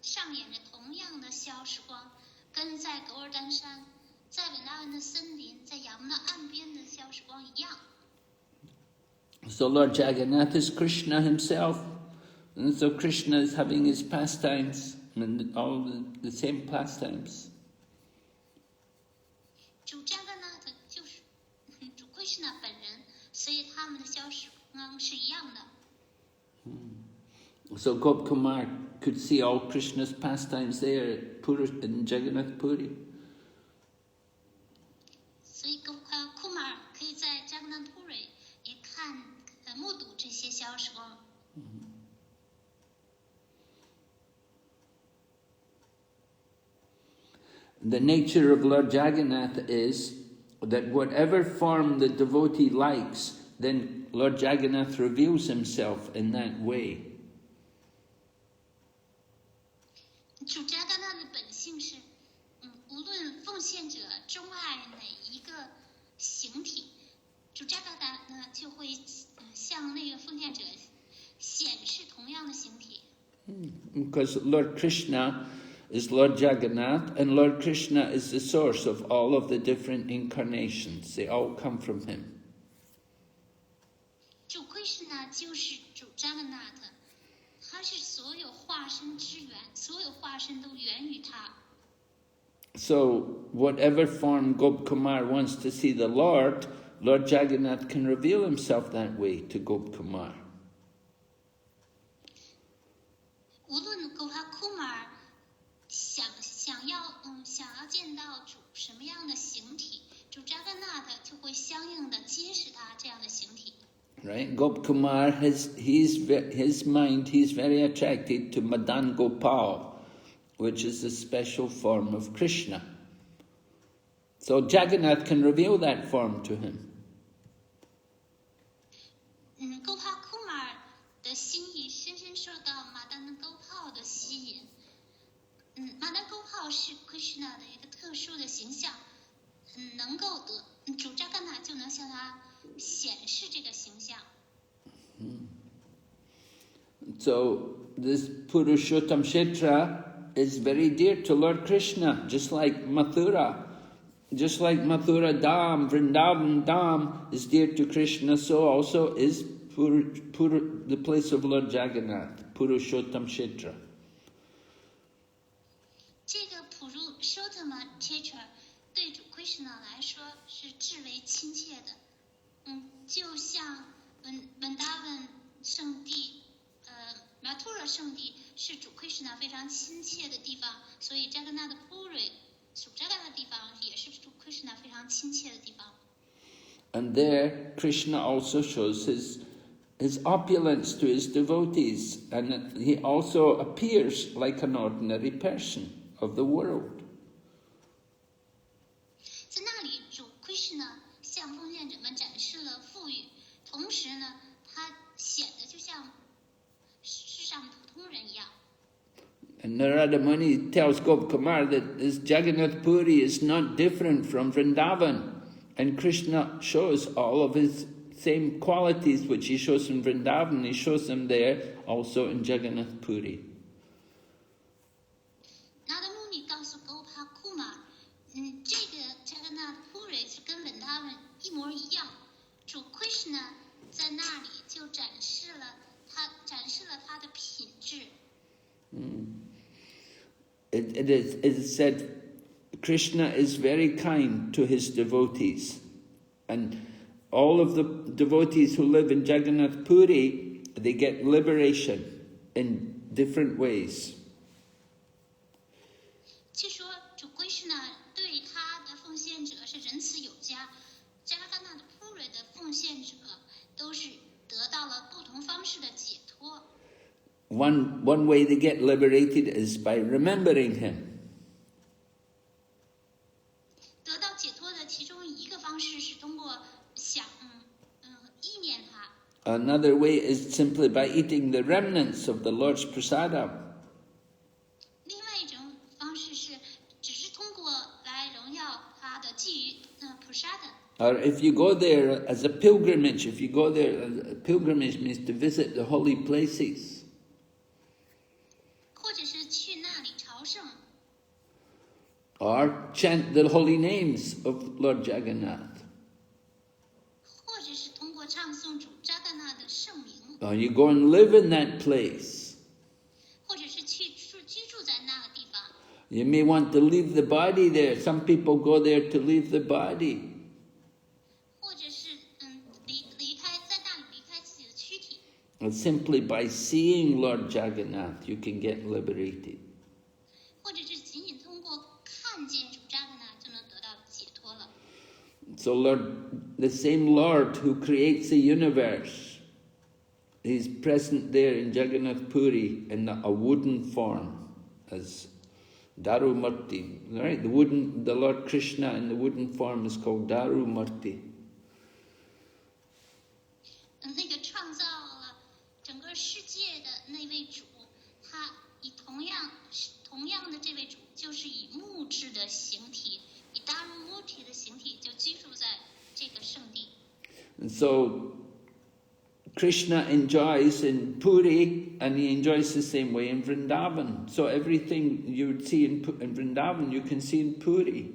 上演着同样的消时光，跟在格尔丹山、在文达文的森林、在雅木纳岸边的消时光一样。 So Lord Jagannath is Krishna himself, and so Krishna is having his pastimes, and all the same pastimes. 主扎格纳的就是主奎什纳本人，所以他们的消时光是一样的。 So Gopkumar could see all Krishna's pastimes there in Jagannath Puri. 所以库马尔可以在扎格纳图瑞也目睹这些消时光。 The nature of Lord Jagannath is that whatever form the devotee likes, then Lord Jagannath reveals himself in that way. 主扎格纳的本性是，无论奉献者钟爱哪一个形体，主扎格纳呢就会向那个奉献者显示同样的形体。 Because Lord Krishna is Lord Jagannath, and Lord Krishna is the source of all of the different incarnations. They all come from him. 主奎什纳就是主扎 Jagannatha，他是所有化身之源，所有化身都源于他。So whatever form Gopkumar wants to see the Lord, Lord Jagannath can reveal himself that way to Gopkumar. 无论 Gopakumar 想要见到主什么样的形体，主 Jagannatha 就会相应的揭示他这样的形体。Right? Gopkumar his mind, he's very attracted to Madan Gopal, which is a special form of Krishna. So Jagannath can reveal that form to him. Gopakumar 的心意深深受到Madan Gopal 的吸引。Madan Gopal 是 Krishna 的一个特殊的形象，能够主 Jagannath 就能向他显示这个形象。So this Purushottam Kshetra is very dear to Lord Krishna, just like Mathura. Just like Mathura Dham, Vrindavan Dham is dear to Krishna, so also is the place of Lord Jagannath, Purushottam Kshetra. 这个普如 Shottama Kshetra 对主 Krishna 来说是至为亲切的。就像Vrindavan 圣地，Mathura 圣地是主 Krishna 非常亲切的地方，所以 Jagannath Puri 属 Jagannath 的地方也是主 Krishna 非常亲切的地方。And there, Krishna also shows his opulence to his devotees, and he also appears like an ordinary person of the world. 在那里，主 Krishna 向奉献者们展示了富裕，同时呢，他显得就像世上普通人一样。And Narada Muni tells Gopkumar that this Jagannath Puri is not different from Vrindavan. And Krishna shows all of his same qualities which he shows in Vrindavan, he shows them there also in Jagannath Puri. 拿德穆尼告诉 Gopakumar，这个 Jagannath Puri 是跟 Vrindavan 一模一样。主 Krishna 在那里就展示了他的品质。It is said Krishna is very kind to his devotees, and all of the devotees who live in Jagannath Puri, they get liberation in different ways. 据说主 Krishna 对他的奉献者是仁慈有加， Jagannath Puri 的奉献者都是得到了不同方式的解脱。One way they get liberated is by remembering him. 得到解脱的其中一个方式是通过意念他。Another way is simply by eating the remnants of the Lord's prasadam. 另外一种方式是只是通过来荣耀他的寄予prasada。 Or if you go there as a pilgrimage, pilgrimage means to visit the holy places. 或者是去那里朝圣。 Or chant the holy names of Lord Jagannath. 或者是通过唱诵主 Jagannath 的圣名。 Or you go and live in that place. 或者是居住在那个地方。 You may want to leave the body there. Some people go there to leave the body. 或者是离开在那里离开自己的躯体。 And simply by seeing Lord Jagannath, you can get liberated. 或者是仅仅通过看见主 Jagannath 就能得到解脱了。 So the same Lord who creates the universe, He's present there in Jagannath Puri in a wooden form as Darumurti. Right? The Lord Krishna in the wooden form is called Darumurti. 那个创造了整个世界的那位主，他以同样的这位主，就是以木质的形体，以Darumurti的形体，就居住在这个圣地。 And so Krishna enjoys in Puri, and he enjoys the same way in Vrindavan. So everything you would see in Vrindavan, you can see in Puri.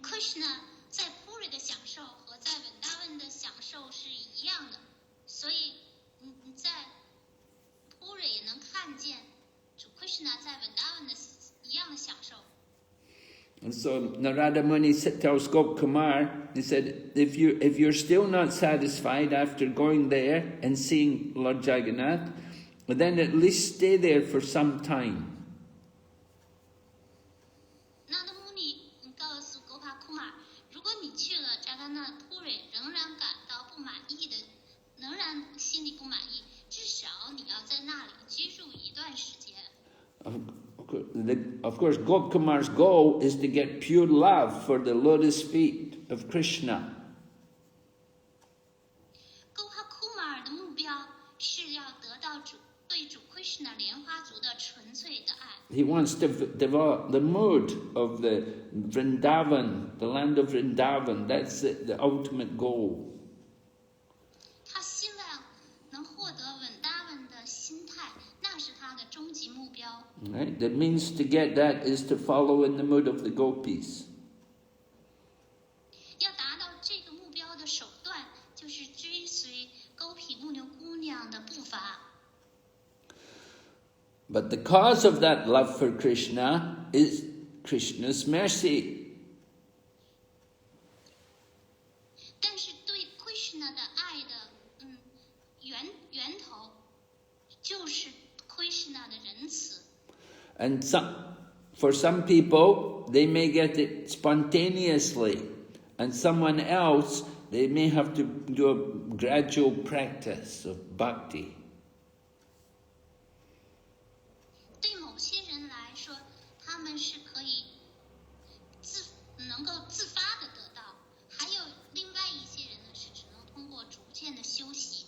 Krishna 在 Puri 的享受和在 Vrindavan 的享受是一样的。Krishna 在稳达文的一样的享受。 And so Narada Muni tells Gopkumar, he said, if you're still not satisfied after going there and seeing Lord Jagannath, then at least stay there for some time. 那的穆尼告诉狗帕库玛，如果你去了扎甘纳普瑞仍然感到不满意的，仍然心里不满意，至少你要在那里居住一段时间。 Of course, Gopkumar's goal is to get pure love for the lotus feet of Krishna. 狗帕库玛尔的目标是要得到对主 Krishna 莲花族的纯粹的爱。 He wants to develop the mood of the Vrindavan, the land of Vrindavan. That's the ultimate goal. 他希望能获得稳达文的心态，那是他的终极目标。 Right? The means to get that is to follow in the mood of the gopis. 要达到这个目标的手段，就是追随勾皮牧牛姑娘的步伐。 But the cause of that love for Krishna is Krishna's mercy. 但是对 Krishna 的爱的源头，就是 Krishna 的仁慈。 And for some people, they may get it spontaneously. And someone else, they may have to do a gradual practice of bhakti. 对某些人来说，他们是可以能够自发的得到；还有另外一些人呢，是只能通过逐渐的修习。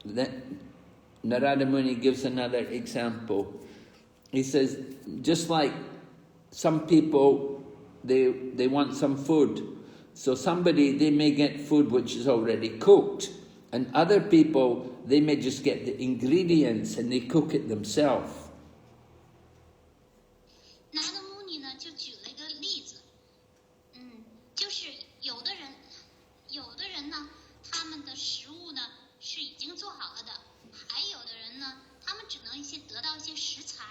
Then Narada Muni gives another example. He says, just like some people, they want some food. So somebody, they may get food which is already cooked. And other people, they may just get the ingredients and they cook it themselves. 拿的穆尼呢，就举了一个例子，就是有的人呢，他们的食物呢是已经做好了的，还有的人呢，他们只能得到一些食材。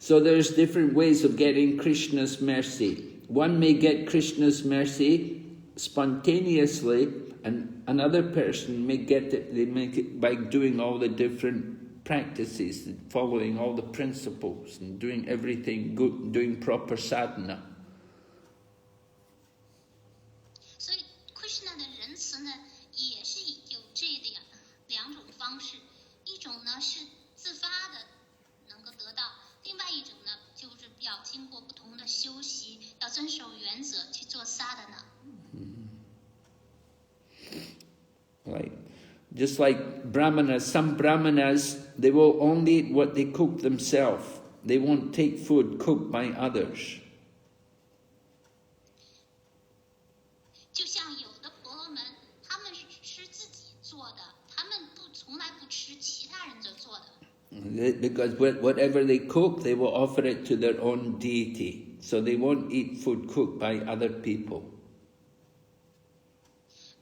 So there's different ways of getting Krishna's mercy. One may get Krishna's mercy spontaneously, and another person may get it, they make it by doing all the different practices, following all the principles, and doing everything good, doing proper sadhana. 所以 Krishna 的仁慈呢，也是有这两种方式，一种呢是自发的能够得到，另外一种呢就是要经过不同的修习，要遵守原则去做sadhana。 Right. Just like brahmanas, some brahmanas, they will only eat what they cook themselves. They won't take food cooked by others. 就像有的婆罗门，他们是吃自己做的，他们从来不吃其他人所做的。 Because whatever they cook, they will offer it to their own deity. So they won't eat food cooked by other people.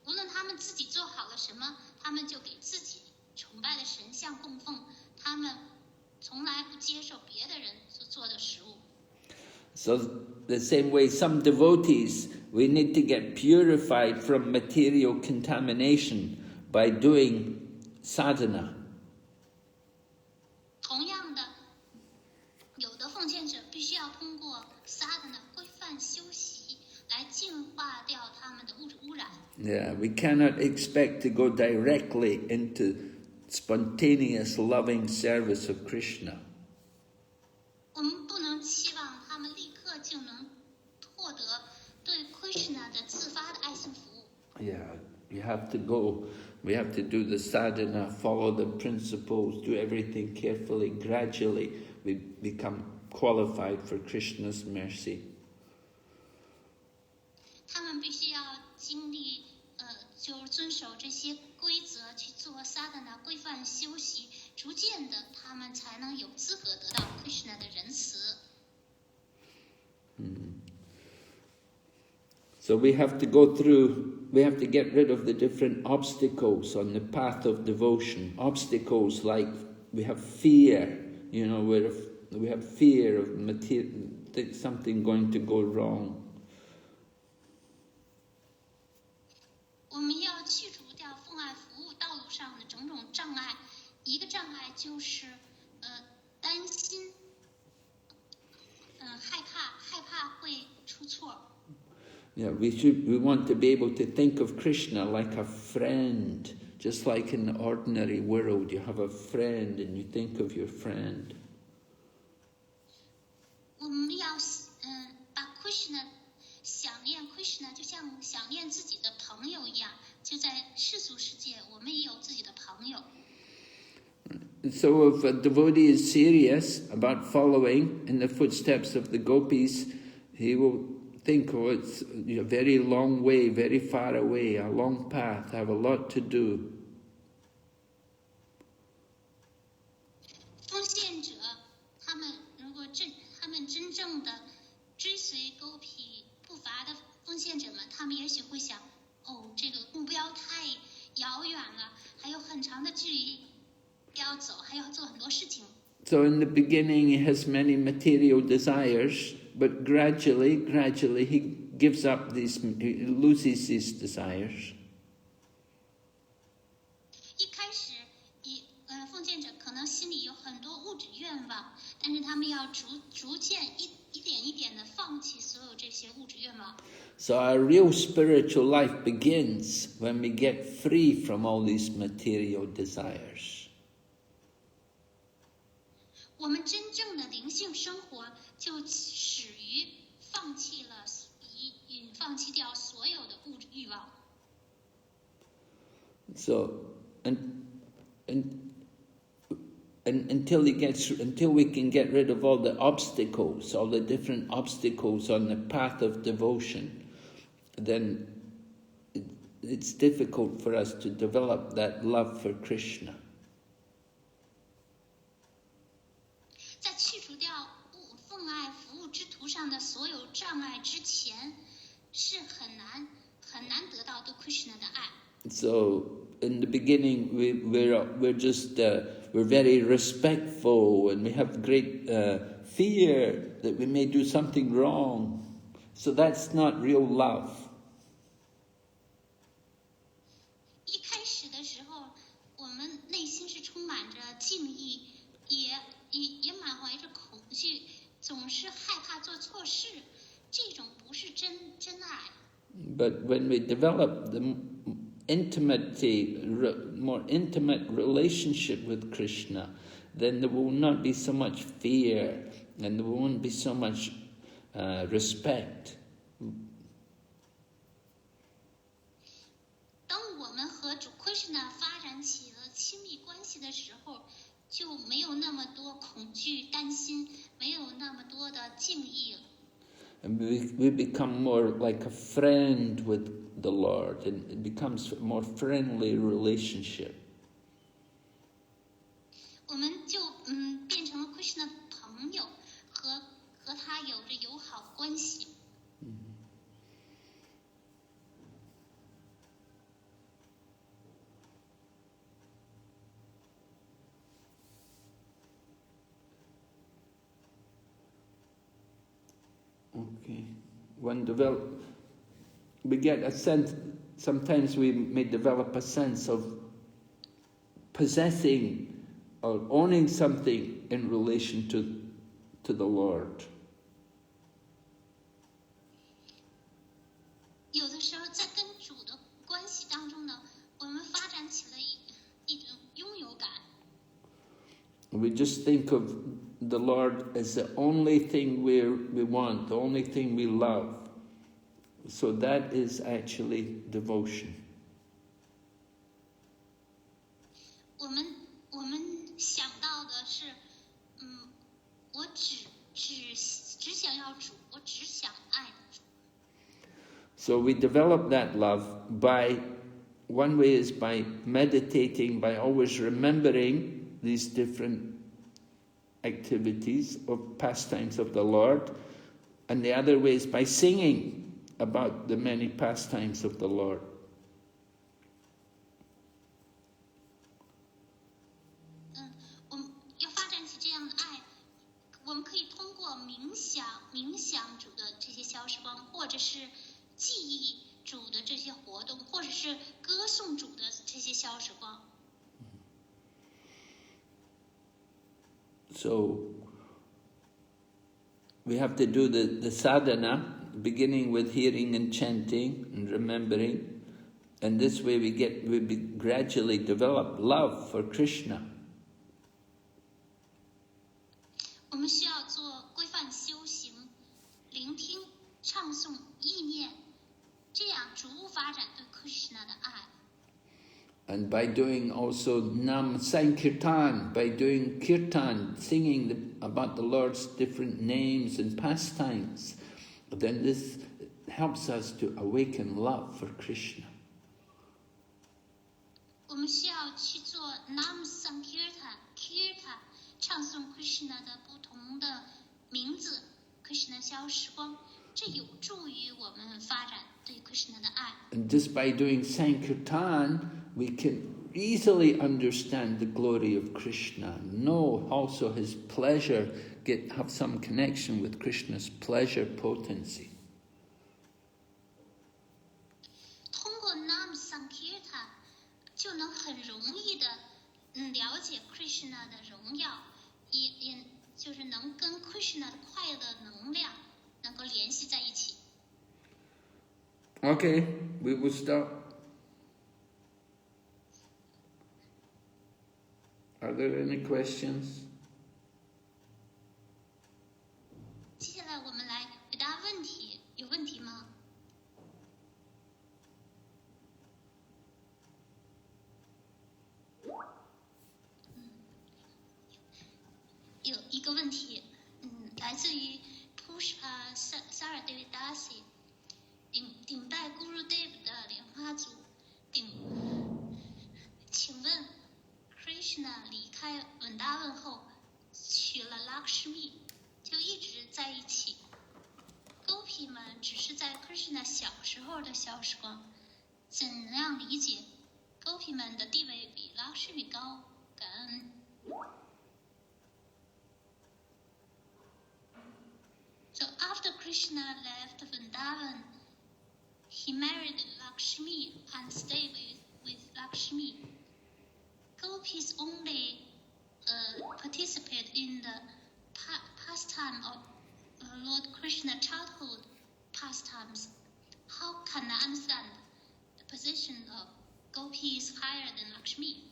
无论他们自己做好了什么，他们就给自己崇拜的神像供奉，他们从来不接受别的人所做的食物。 So the same way, some devotees, we need to get purified from material contamination by doing sadhana. 同样的，有的奉献者必须要通过 sadhana 规范修习来净化掉他们的物质污染。 Yeah, we cannot expect to go directly into spontaneous loving service of Krishna. 我们不能期望他们立刻就能获得对 Krishna 的自发的爱心服务。 Yeah, you have to go. We have to do the sadhana, follow the principles, do everything carefully. Gradually, we become qualified for Krishna's mercy. 他们必须要经历，就是遵守这些规则去做 sadhana 规范修习，逐渐的，他们才能有资格得到 Krishna 的仁慈。 So we have to go through, we have to get rid of the different obstacles on the path of devotion. Obstacles like we have fear, you know, where we have fear of something going to go wrong. 我们要去除掉奉爱服务道路上的种种障碍。一个障碍就是担心，害怕会出错。Yeah, we want to be able to think of Krishna like a friend, just like in the ordinary world. You have a friend and you think of your friend. 我们要把 Krishna 想念 Krishna， 就像想念自己的朋友一样。就在世俗世界，我们也有自己的朋友。So if a devotee is serious about following in the footsteps of the gopis, he will think, oh, it's a very long way, very far away, a long path, I have a lot to do. 奉献者，他们如果他们真正的追随狗皮步伐的奉献者们，他们也许会想，哦，这个目标太遥远了，还有很长的距离要走，还要做很多事情。So in the beginning he has many material desires, but gradually he gives up these, he loses these desires. 一开始，奉献者可能心里有很多物质愿望，但是他们要逐渐一点一点的放弃所有这些物质愿望。So our real spiritual life begins when we get free from all these material desires. 我们真正的灵性生活就始于放弃掉所有的物质欲望。So, until we can get rid of all the obstacles, all the different obstacles on the path of devotion, then it's difficult for us to develop that love for Krishna. 在去除掉奉爱服务之途上的所有障碍之前，是很难得到对 Krishna 的爱。So in the beginning, we're very respectful and we have great fear that we may do something wrong. So that's not real love. 一开始的时候，我们内心是充满着敬意，也满怀着恐惧，总是害怕做错事，这种不是真爱。But when we develop the more intimate relationship with Krishna, then there will not be so much fear and there won't be so much respect. 当我们和主 Krishna 发展起了亲密关系的时候，就没有那么多恐惧、担心，没有那么多的敬意了。And we become more like a friend with the Lord, and it becomes a more friendly relationship. 我们就变成了 Krishna 的朋友，和他有着友好关系。Okay. We get a sense, sometimes we may develop a sense of possessing or owning something in relation to the Lord. 有的时候在跟主的关系当中呢，我们发展起了一种拥有感。We just think of the Lord as the only thing we want, the only thing we love. So that is actually devotion. 我们想到的是，我只想要主，我只想爱主。So we develop that love by, one way is by meditating, by always remembering these different activities of pastimes of the Lord, and the other way is by singing about the many pastimes of the Lord. 我们要发展起这样的爱冥想主的这些消时光，或者是记忆主的这些活动，或者是歌颂主的这些消时光。So we have to do the sadhana, beginning with hearing and chanting and remembering, and this way we gradually develop love for Krishna. 我们需要做规范修行，聆听、唱诵、意念，这样逐步发展对 Krishna 的爱。And by doing also Nam Sankirtan, by doing kirtan, singing about the Lord's different names and pastimes, then this helps us to awaken love for Krishna. 我们需要去做 Nam Sankirtan 唱诵 Krishna 的不同的名字 ，Krishna 消时光，这有助于我们发展对 Krishna 的爱。And just by doing Sankirtan, we can easily understand the glory of Krishna, know also his pleasure, have some connection with Krishna's pleasure potency. 通过 Nam Sankirtan 就能很容易的了解 Krishna 的荣耀，也就是能跟 Krishna 的快乐能量能够联系在一起。Okay, we will start. Are there any questions? 接下来我们来回答问题，有问题吗？有一个问题，来自于 Pushpa Saradevidasi， 顶拜 Guru Dev 的莲花组，请问 Krishna 离开文达文后，娶了 Lakshmi， 就一直在一起。Gopi 们只是在 Krishna 小时候的消时光，怎样理解 Gopi 们的地位比 Lakshmi 高？感恩。So after Krishna left Vrindavan, he married Lakshmi and stayed with Lakshmi. Gopis only participate in the pastime of Lord Krishna childhood pastimes. How can I understand the position of Gopis higher than Lakshmi?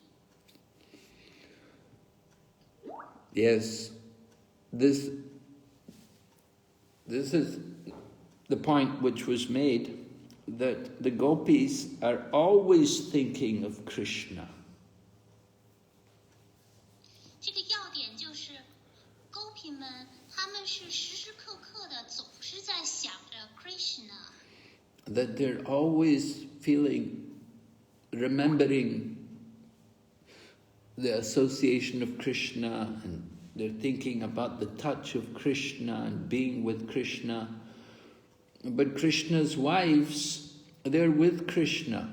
Yes, this is the point which was made, that the gopis are always thinking of Krishna. 这个要点就是 Gopi 们他们是时时刻刻的总是在想着 Krishna。 That they're always remembering the association of Krishna, and they're thinking about the touch of Krishna and being with Krishna. But Krishna's wives, they're with Krishna,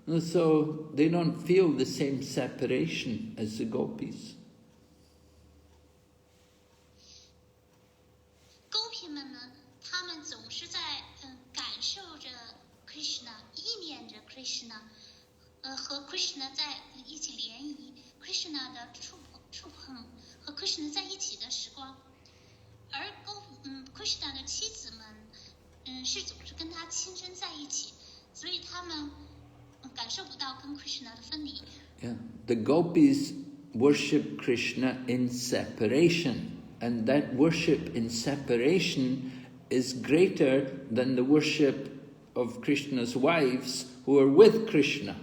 and so they don't feel the same separation as the gopis. Gopi 们呢，他们总是在感受着 Krishna， 意念着 Krishna， 和 Krishna 在一起联谊 ，Krishna 的触碰和 Krishna 在一起的时光，而Krishna 的妻子们，是总是跟他亲身在一起，所以他们感受不到跟 Krishna 的分离。Yeah, the gopis worship Krishna in separation. And that worship in separation is greater than the worship of Krishna's wives who are with Krishna.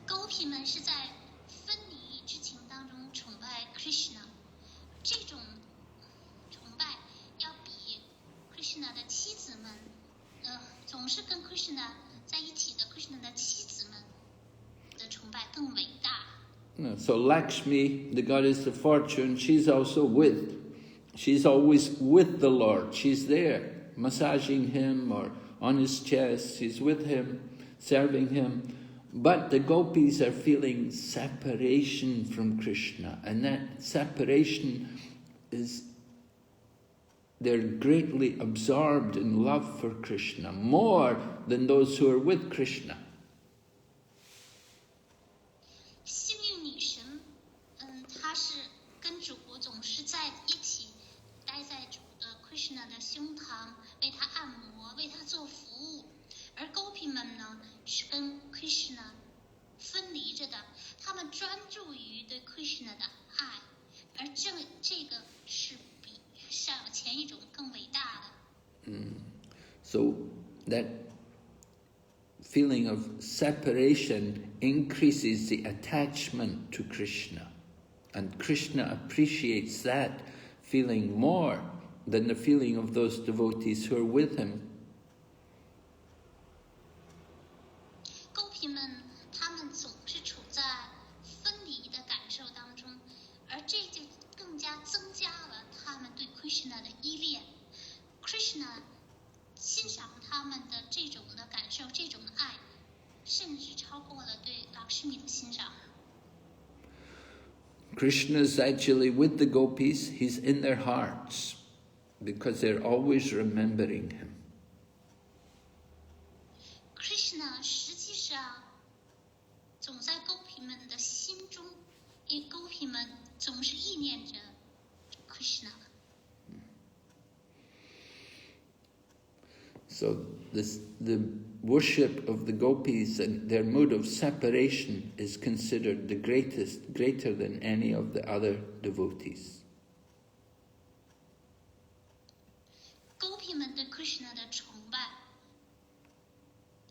Gopi 们是在分离之情当中崇拜 Krishna， 这种崇拜要比 Krishna 的妻子们，总是跟 Krishna 在一起的 Krishna 的妻子们的崇拜更伟大。So Lakshmi, the goddess of fortune, she's always with the Lord. She's there, massaging him or on his chest. She's with him, serving him. But the gopis are feeling separation from Krishna, and that separation they're greatly absorbed in love for Krishna, more than those who are with Krishna. 幸运女神，她是跟主总是在一起，待在主的 Krishna 的胸膛，为他按摩，为他做服务。而 Gopi 们呢，是跟 Krishna 分离着的，他们专注于对 Krishna 的爱，而这个是比前一种更伟大的。So that feeling of separation increases the attachment to Krishna. And Krishna appreciates that feeling more than the feeling of those devotees who are with him. Gopi 们，他们总是处在分离的感受当中，而这就更加增加了他们对 Krishna 的依恋。Krishna 欣赏他们的这种的感受，这种的爱，甚至超过了对 Lakshmi 的欣赏。Krishna's actually with the gopis, he's in their hearts, because they're always remembering him. Krishna 实际上总在 Gopi 们的心中，因为 Gopi 们总是意念着 Krishna。So the worship of the gopis and their mood of separation is considered the greater than any of the other devotees. Gopi 们对 Krishna 的崇拜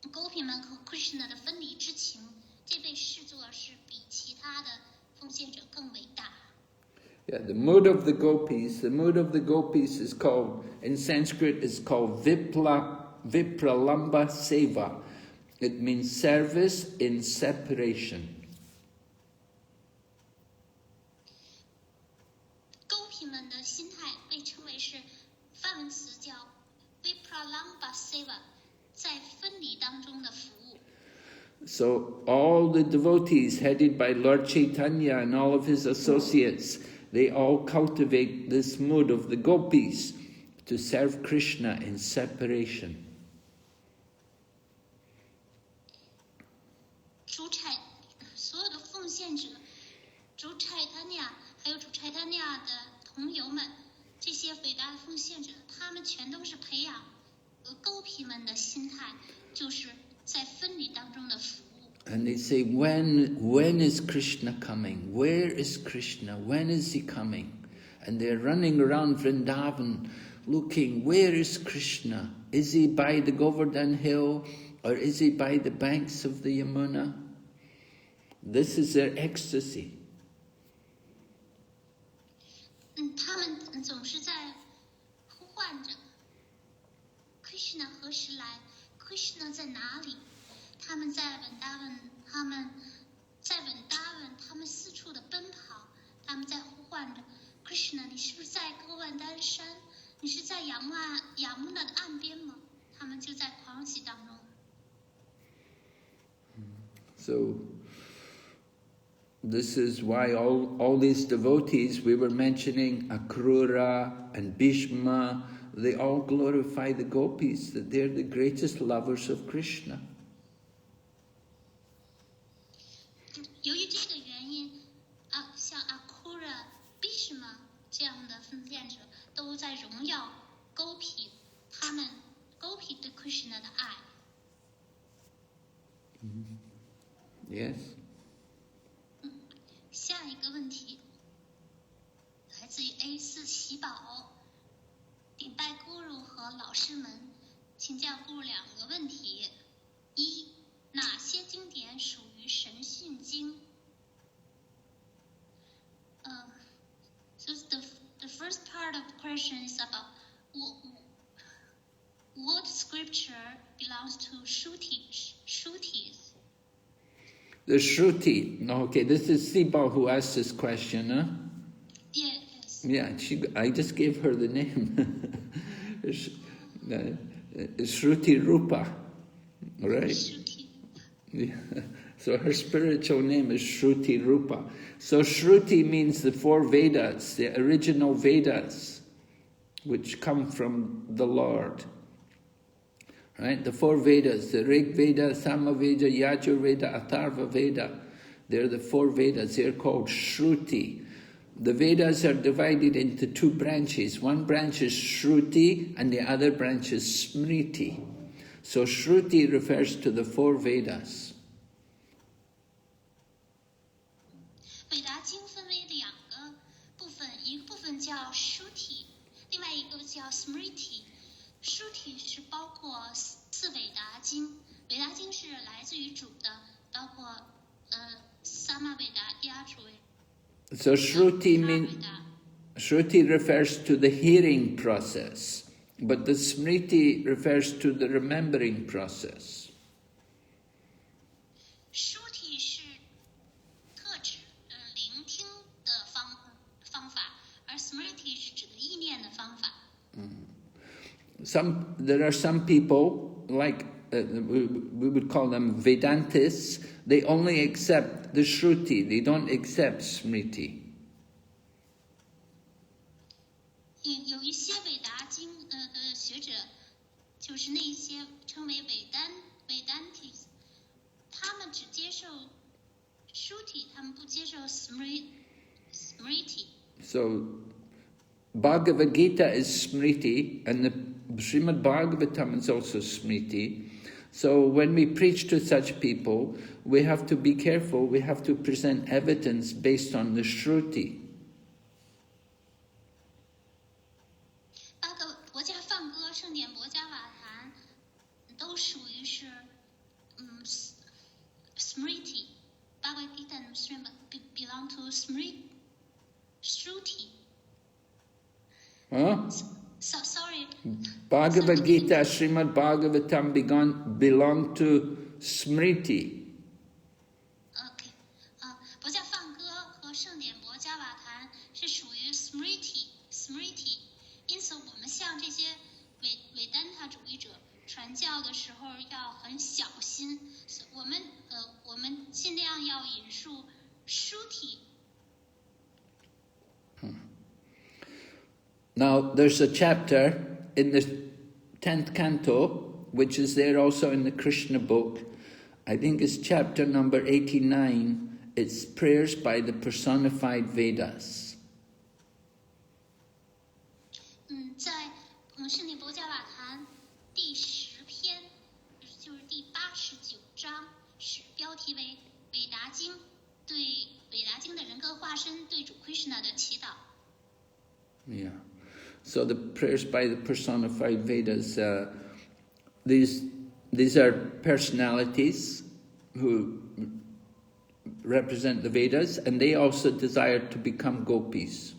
，Gopi 们和 Krishna 的分离之情，这被视作是比其他的奉献者更伟大。Yeah, the mood of the gopis is called, in Sanskrit, is called Vipralamba Seva. It means service in separation. Gopi 们的心态被称为是梵文词叫 Vipralamba Seva， 在分离当中的服务。So all the devotees headed by Lord Chaitanya and all of his associates, they all cultivate this mood of the gopis to serve Krishna in separation. 所有的奉献者，主 Chaitanya 还有主 Chaitanya 的同游们，这些伟大的奉献者，他们全都是培养Gopi 们的心态，就是在分离当中的服务。And they say, when is Krishna coming? Where is Krishna? When is he coming? And they're running around Vrindavan looking, where is Krishna? Is he by the Govardhan hill? Or is he by the banks of the Yamuna? This is their ecstasy. 他们总是在呼唤着 Krishna 何时来 ？Krishna 在哪里？他们在文达文，他们四处的奔跑，他们在呼唤着 Krishna， 你是不是在歌万丹山？你是在雅穆纳的岸边吗？他们就在狂喜当中。So this is why all these devotees, we were mentioning Akrura and Bhishma, they all glorify the gopis, that they're the greatest lovers of Krishna. 由于这个原因，像 Akrura、Bhishma 这样的奉献者都在荣耀 Gopi， 他们 Gopi 对 Krishna 的爱。Yes. 下一个问题来自于 A4 喜宝，顶拜 Guru 和老师们，请教 Guru 两个问题：一，哪些经典属于神训经？So the first part of the question is about what scripture belongs to Shrutis. The Shruti. Okay, this is Siba who asked this question, huh? Yes. Yeah, I just gave her the name. Shruti Rupa, right? Shruti. Yeah. So her spiritual name is Shruti Rupa. So Shruti means the 4 Vedas, the original Vedas, which come from the Lord. Right? The 4 Vedas, the Rig Veda, Sama Veda, Yajur Veda, Atharva Veda. They're the 4 Vedas. They're called Shruti. The Vedas are divided into 2 branches. One branch is Shruti and the other branch is Smriti. So Shruti refers to the 4 Vedas. 韦达经分为2个部分，一个部分叫 Shruti， 另外一个叫 Smriti。Shruti 是包括4韦达经，韦达经是来自于主的，包括Sama Veda、Yajur Veda。 So Shruti refers to the hearing process, but the Smriti refers to the remembering process. Shruti 是特指聆听的方法，而 Smriti 是指的意念的方法。There are some people, like we would call them Vedantists, they only accept the Shruti, they don't accept Smriti. 有一些韦达经的学者，就是那一些称为Vedantis， 他们只接受 Shruti， 他们不接受 Smriti。 So Bhagavad Gita is Smriti, and the Srimad Bhagavatam is also Smriti. So when we preach to such people, we have to be careful, we have to present evidence based on the Shruti. 佛家梵歌、圣典、博家瓦坛都属于是Smriti。 Bhagavad Gita and Srimad belong to Shruti. Huh? So sorry. Bhagavad Gita, Srimad Bhagavatam belong to Smriti. OK， 佛教梵歌和圣典博家瓦坛是属于 Smriti。 因此，我们向这些韦丹塔主义者传教的时候要很小心。我们尽量要引述 Shruti。 Now, there's a chapter in the 10th canto, which is there also in the Krishna book. I think it's chapter number 89. It's prayers by the personified Vedas. 在圣典博家瓦坛第10篇，就是第89章，是标题为韦达经，对韦达经的人格化身对主 Krishna 的祈祷。 Yeah. So the prayers by the personified Vedas, these are personalities who represent the Vedas, and they also desire to become gopis.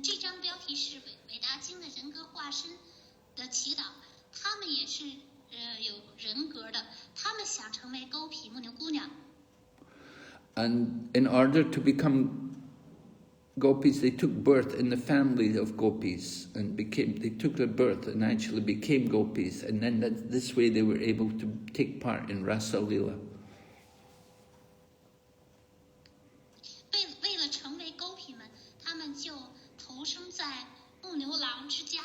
这张标题是韦达经的人格化身的祈祷，他们也是有人格的，他们想成为勾皮牧牛姑娘。 And in order to become gopis, they took birth in the family of gopis and they took their birth and actually became gopis, and then this way they were able to take part in Rasa Lila. 为了成为勾皮们，他们就投生在牧牛郎之家，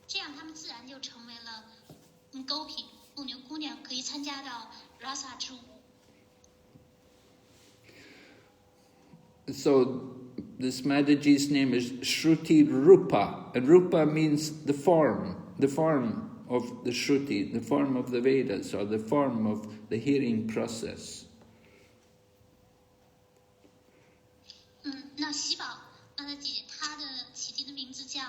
这样他们自然就成为了勾皮牧牛姑娘，可以参加到 Rasa 之舞。 So this Mataji's name is Shruti Rupa, and Rupa means the form of the Shruti, the form of the Vedas, or the form of the hearing process. 那喜宝妈的姐，她的起名的名字叫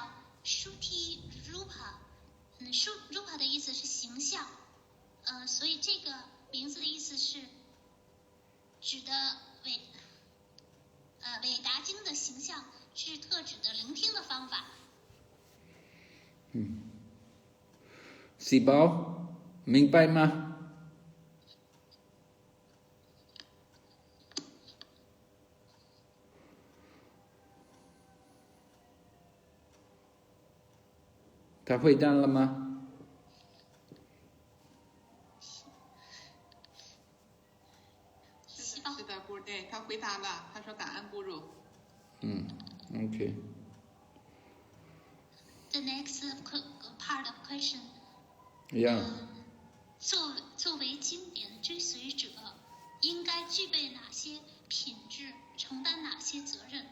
Shruti Rupa，Rupa 的意思是形象，所以这个名字的意思是指的韦达经的形象，是特指的聆听的方法。喜宝，明白吗？他会答了吗？是的，Guru，他回答了，他说感恩Guru。Okay. The next part of question. Yeah. 作为经典的追随者，应该具备哪些品质，承担哪些责任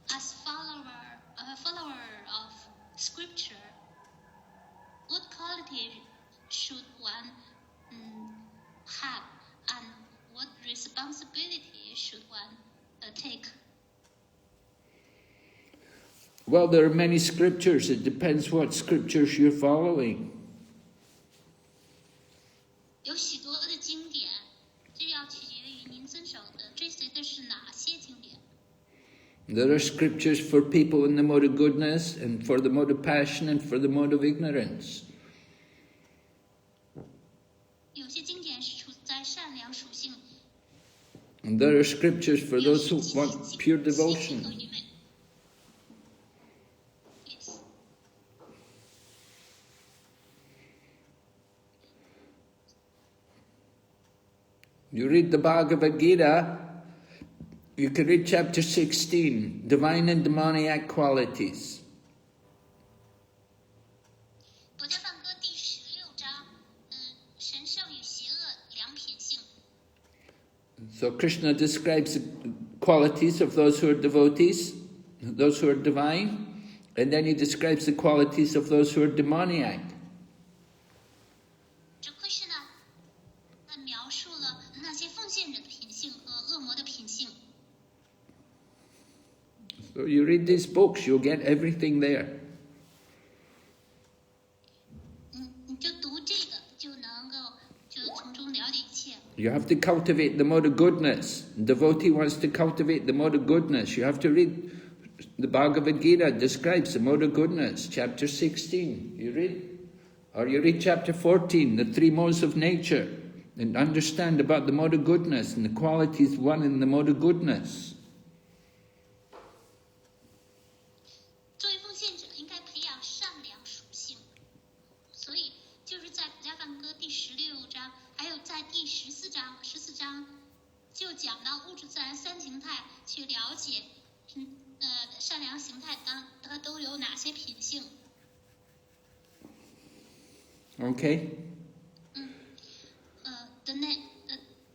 ？As follower of Scripture, what quality should one have, and what responsibility should one take? Well, there are many scriptures. It depends what scriptures you're following. 有许多的经典，这要取决于您遵守的、追随的是哪些经典。There are scriptures for people in the mode of goodness, and for the mode of passion, and for the mode of ignorance. 有些经典是处在善良属性。And there are scriptures for those who want pure devotion. Yes. You read the Bhagavad Gita, you can read chapter 16, divine and demoniac qualities. 《佛教梵歌》第16章，神圣与邪恶两品性。 So Krishna describes the qualities of those who are devotees, those who are divine, and then he describes the qualities of those who are demoniac. 这 Krishna 描述了那些奉献者的品性和恶魔的品性。 So you read these books, you'll get everything there. 你就读这个，就能够就从中了解一切。 You have to cultivate the mode of goodness. The devotee wants to cultivate the mode of goodness. You have to read the Bhagavad Gita describes the mode of goodness, chapter 16. You read? Or you read chapter 14, the three modes of nature, and understand about the mode of goodness and the qualities one in the mode of goodness. 作为奉献者，应该培养善良属性。所以，就是在《普加梵歌》第16章，还有在第14章，就讲到物质自然三形态，去了解，善良形态它都有哪些品性。 Okay? The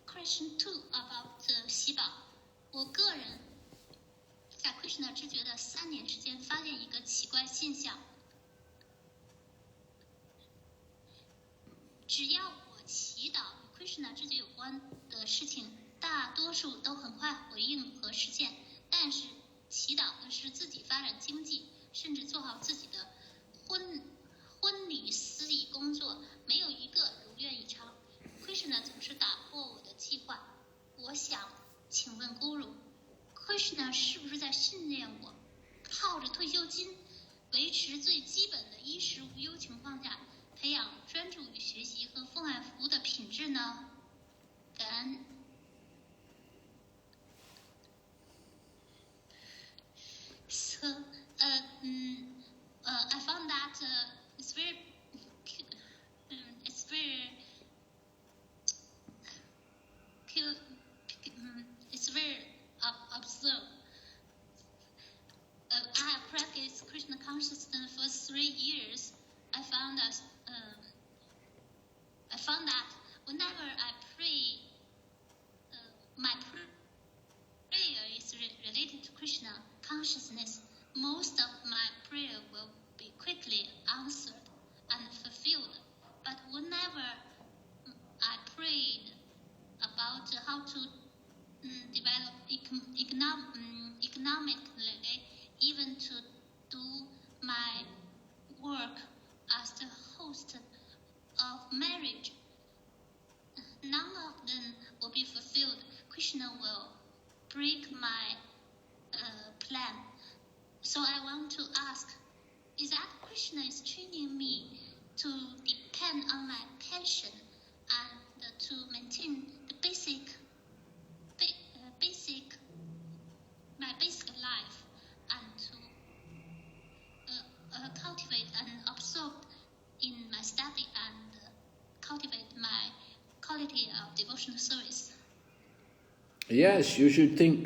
question 2 about 喜宝，我个人在 Krishna 知觉的3年之间，发现一个奇怪现象。只要我祈祷与 Krishna 知觉有关的事情，大多数都很快回应和实现。但是祈祷的是自己发展经济，甚至做好自己的婚礼司仪工作，没有一个如愿以偿。Krishna 总是打破我的计划。我想请问 Guru，Krishna 是不是在训练我，靠着退休金维持最基本的衣食无忧情况下，培养专注于学习和奉爱服务的品质呢？感恩。So, I found that it's very absurd. I have practiced Krishna consciousness for 3 years. I found that whenever I pray, my prayer is related to Krishna consciousness. Most of my prayer will be quickly answered and fulfilled. But whenever I prayed about how to develop economically, even to do my work as the host of marriage, none of them will be fulfilled. Krishna will break my plan. So I want to ask, is that Krishna is training me to depend on my passion and to maintain the my basic life, and to cultivate and absorb in my study and cultivate my quality of devotional service? Yes, you should think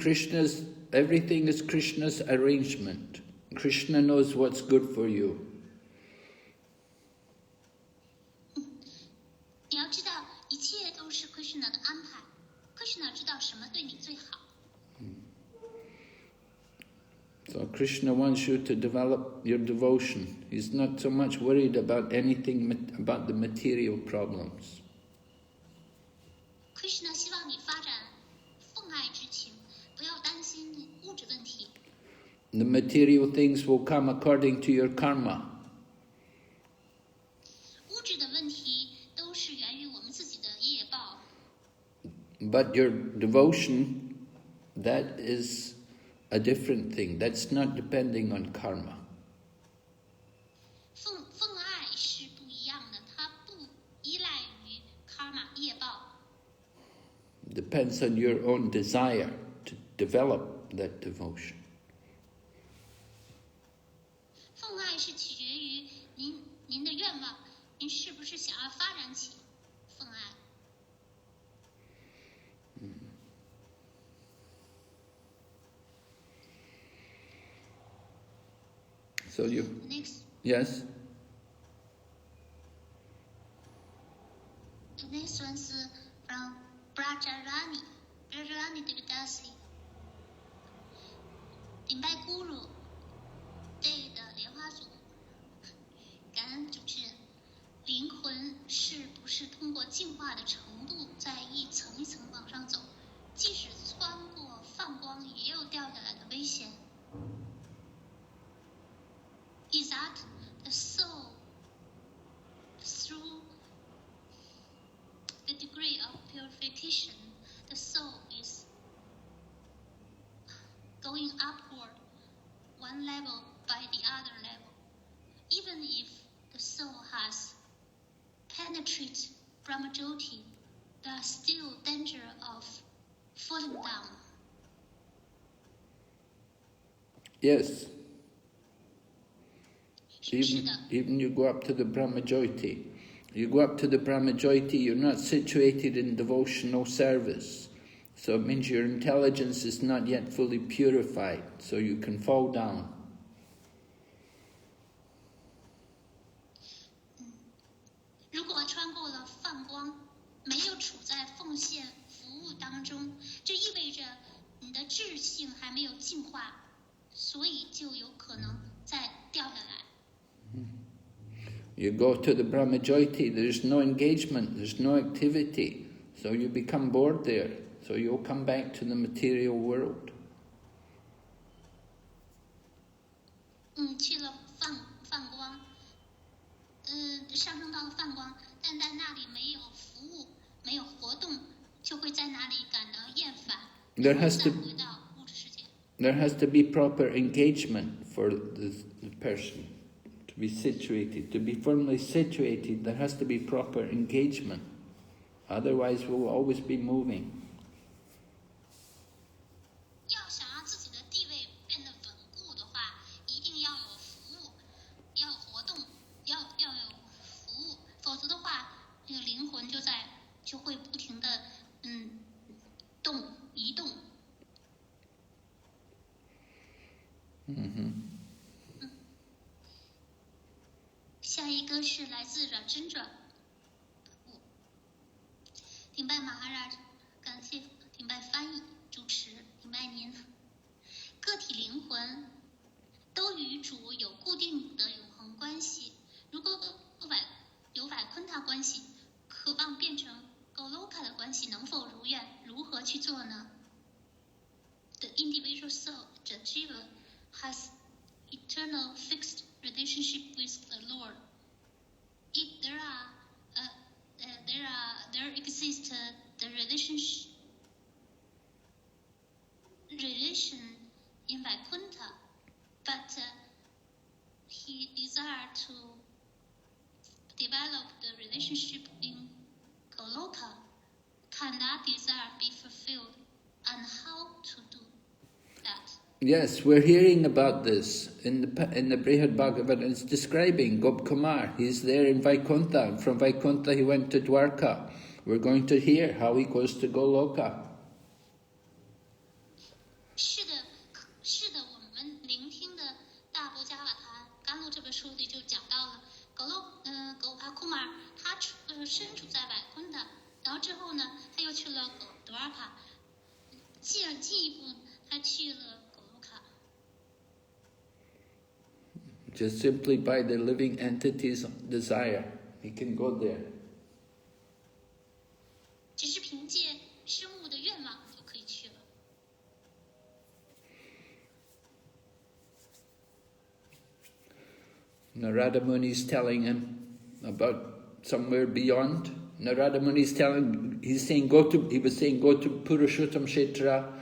everything is Krishna's arrangement. Krishna knows what's good for you. 你要知道，一切都是 Krishna 的安排。Krishna 知道什么对你最好。So Krishna wants you to develop your devotion. He's not so much worried about anything about the material problems. Krishna 希望你发展奉爱之情，不要担心物质问题。The material things will come according to your karma. 物质的问题都是源于我们自己的业报。But your devotion, that is a different thing. That's not depending on karma. 奉爱是不一样的，它不依赖于 karma 业报。Depends on your own desire to develop that devotion. 奉爱是取决于您的愿望，您是不是想要发展起奉爱？ So you... Next, Yes? the next one is from Brhad Bhagavatamrta. 顶拜Guru，对的莲花组，感恩主持人。灵魂是不是通过进化的程度，在一层一层往上走？即使穿过泛光，也有掉下来的危险。Is that the soul, through the degree of purification, the soul is going upward one level by the other level? Even if the soul has penetrated Brahmajyoti, there is still danger of falling down. Yes. 是不是的？ Even you go up to the Brahmajyoti. You go up to the Brahmajyoti, you're not situated in devotional service. So it means your intelligence is not yet fully purified, so you can fall down. 如果穿过了泛光，没有处在奉献服务当中，这意味着你的智性还没有进化，所以就有可能再掉下来。 You go to the Brahmajyoti, there's no engagement, there's no activity, so you become bored there, so you'll come back to the material world. 去了泛光，上升到了泛光，但在那里没有服务，没有活动，就会在那里感到厌烦，再回到物质世界。There has to be proper engagement for the person. To be situated, to be firmly situated, there has to be proper engagement. Otherwise, we'll always be moving. 要想让自己的地位变得稳固的话，一定要有服务，要有活动，要有服务，否则的话，这个灵魂就会不停的移动。下一个是来自阮真者，顶拜马哈拉，感谢顶拜翻译、主持，顶拜您。个体灵魂都与主有固定的永恒关系，如果有百昆塔关系，渴望变成 Goloka 的关系能否如愿？如何去做呢？ The individual soul, the jiva, has eternal fixed relationship with the Lord. If there exists the relation in Vaikuntha, but he desired to develop the relationship in Goloka. Can that desire be fulfilled, and how to do that? Yes, we're hearing about this in the Brhad Bhagavatamrta. It's describing Gop Kumar. He's there in Vaikuntha, and from Vaikuntha he went to Dwarka. We're going to hear how he goes to Goloka. 帕库玛，他身处在外昆塔，然后之后呢，他又去了德尔卡，进一步他去了狗卢卡。Just simply by the living entity's desire, he can go there. 只是凭借生物的愿望就可以去了。Narada Muni is telling him about somewhere beyond. Narada Muni is he was saying go to Purushottam Kshetra,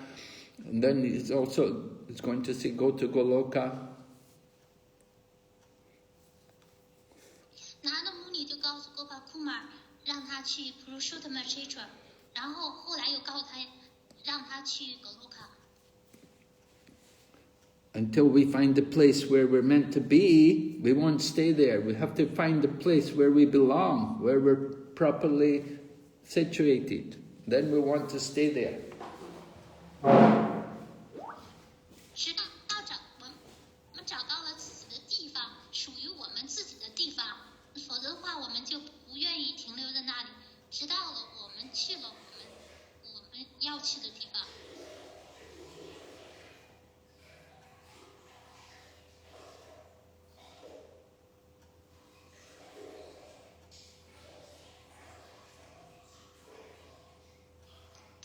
and then he's going to say go to Goloka. 拿的母女就告诉哥帕库玛，让他去普鲁舒特曼这转，然后后来又告诉他，让他去格鲁卡。Until we find the place where we're meant to be, we won't stay there. We have to find the place where we belong, where we're properly situated. Then we want to stay there. 直到我们找到了自己的地方，属于我们自己的地方，否则的话，我们就不愿意停留在那里。直到了我们去了我们要去的地方。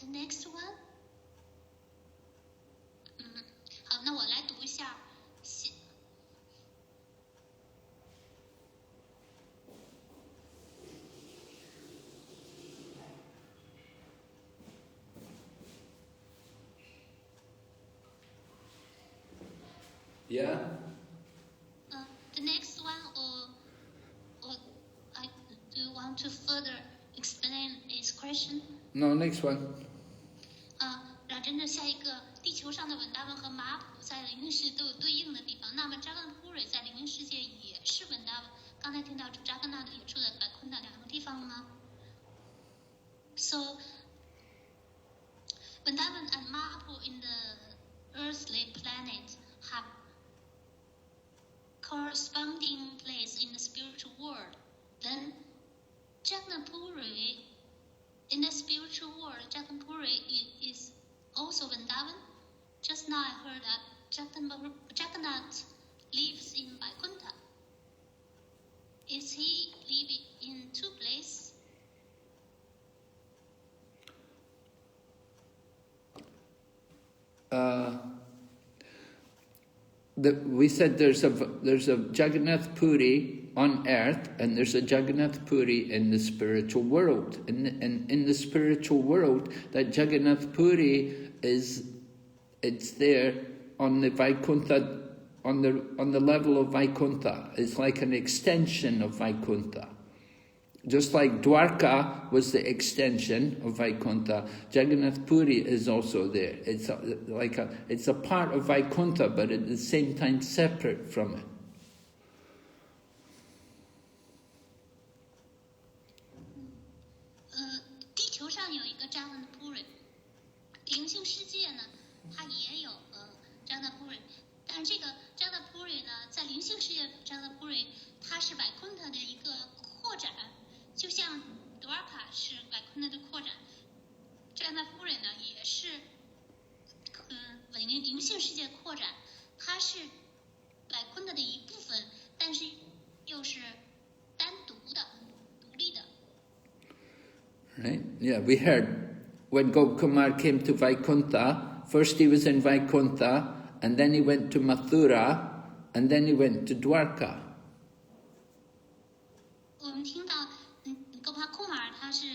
The next one， 好，那我来读一下。Yeah? The next one, do you want to further explain this question? No, next one. 然后真正下一个，地球上的稳达文和马普在灵性世界都有对应的地方。那么扎根普瑞在灵性世界也是稳达文。刚才听到扎根纳的也住在百昆达两个地方吗 ？So, Vrindavan and Mahaprabhu in the earthly planet have corresponding place in the spiritual world. Then, Jagannath-puri, in the spiritual world, Jagannath-puri is also Vrindavan. Just now I heard that Jagannath lives in Vaikuntha. Is he living in two places? We said there's a Jagannath Puri on earth, and there's a Jagannath Puri in the spiritual world. And in the spiritual world, that Jagannath Puri it's there on the Vaikuntha, on the level of Vaikuntha. It's like an extension of Vaikuntha. Just like Dwarka was the extension of Vaikuntha, Jagannath Puri is also there. It's a part of Vaikuntha, but at the same time separate from it. 地球上有一个扎纳普瑞，灵性世界呢，它也有扎纳普瑞，但是这个扎纳普瑞呢，在灵性世界扎纳普瑞，它是百昆特的一个扩展。就像多尔卡是百昆特的扩展，扎纳普瑞呢也是灵性世界的扩展，它是百昆特的一部分，但是又是单独的、独立的。Right? Yeah, we heard when Gopkumar came to Vaikuntha, first he was in Vaikuntha, and then he went to Mathura, and then he went to Dwarka. 我们听到格帕库马尔他是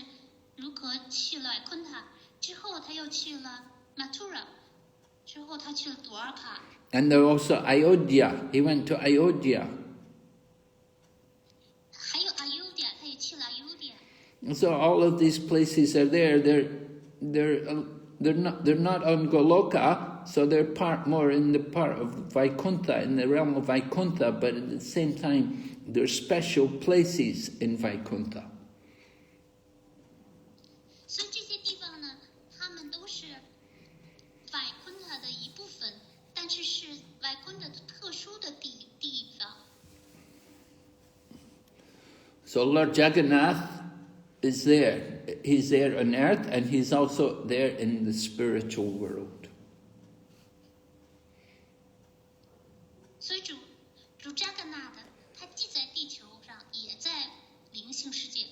如何去了昆塔，之后他又去了 Mathura， 之后他去了多尔卡。And there also Ayodhya. He went to Ayodhya. 还有 Ayodhya， 他也去了 Ayodhya。So all of these places are there. They're not on Goloka, so they're more in the part of Vaikuntha, in the realm of Vaikuntha, but at the same time, they're special places in Vaikuntha. 所以这些地方呢，它们都是外昆塔的一部分，但是是外昆塔特殊的地方。So Lord Jagannath is there. He's there on earth, and he's also there in the spiritual world. 所以主扎格纳的，他既在地球上，也在灵性世界。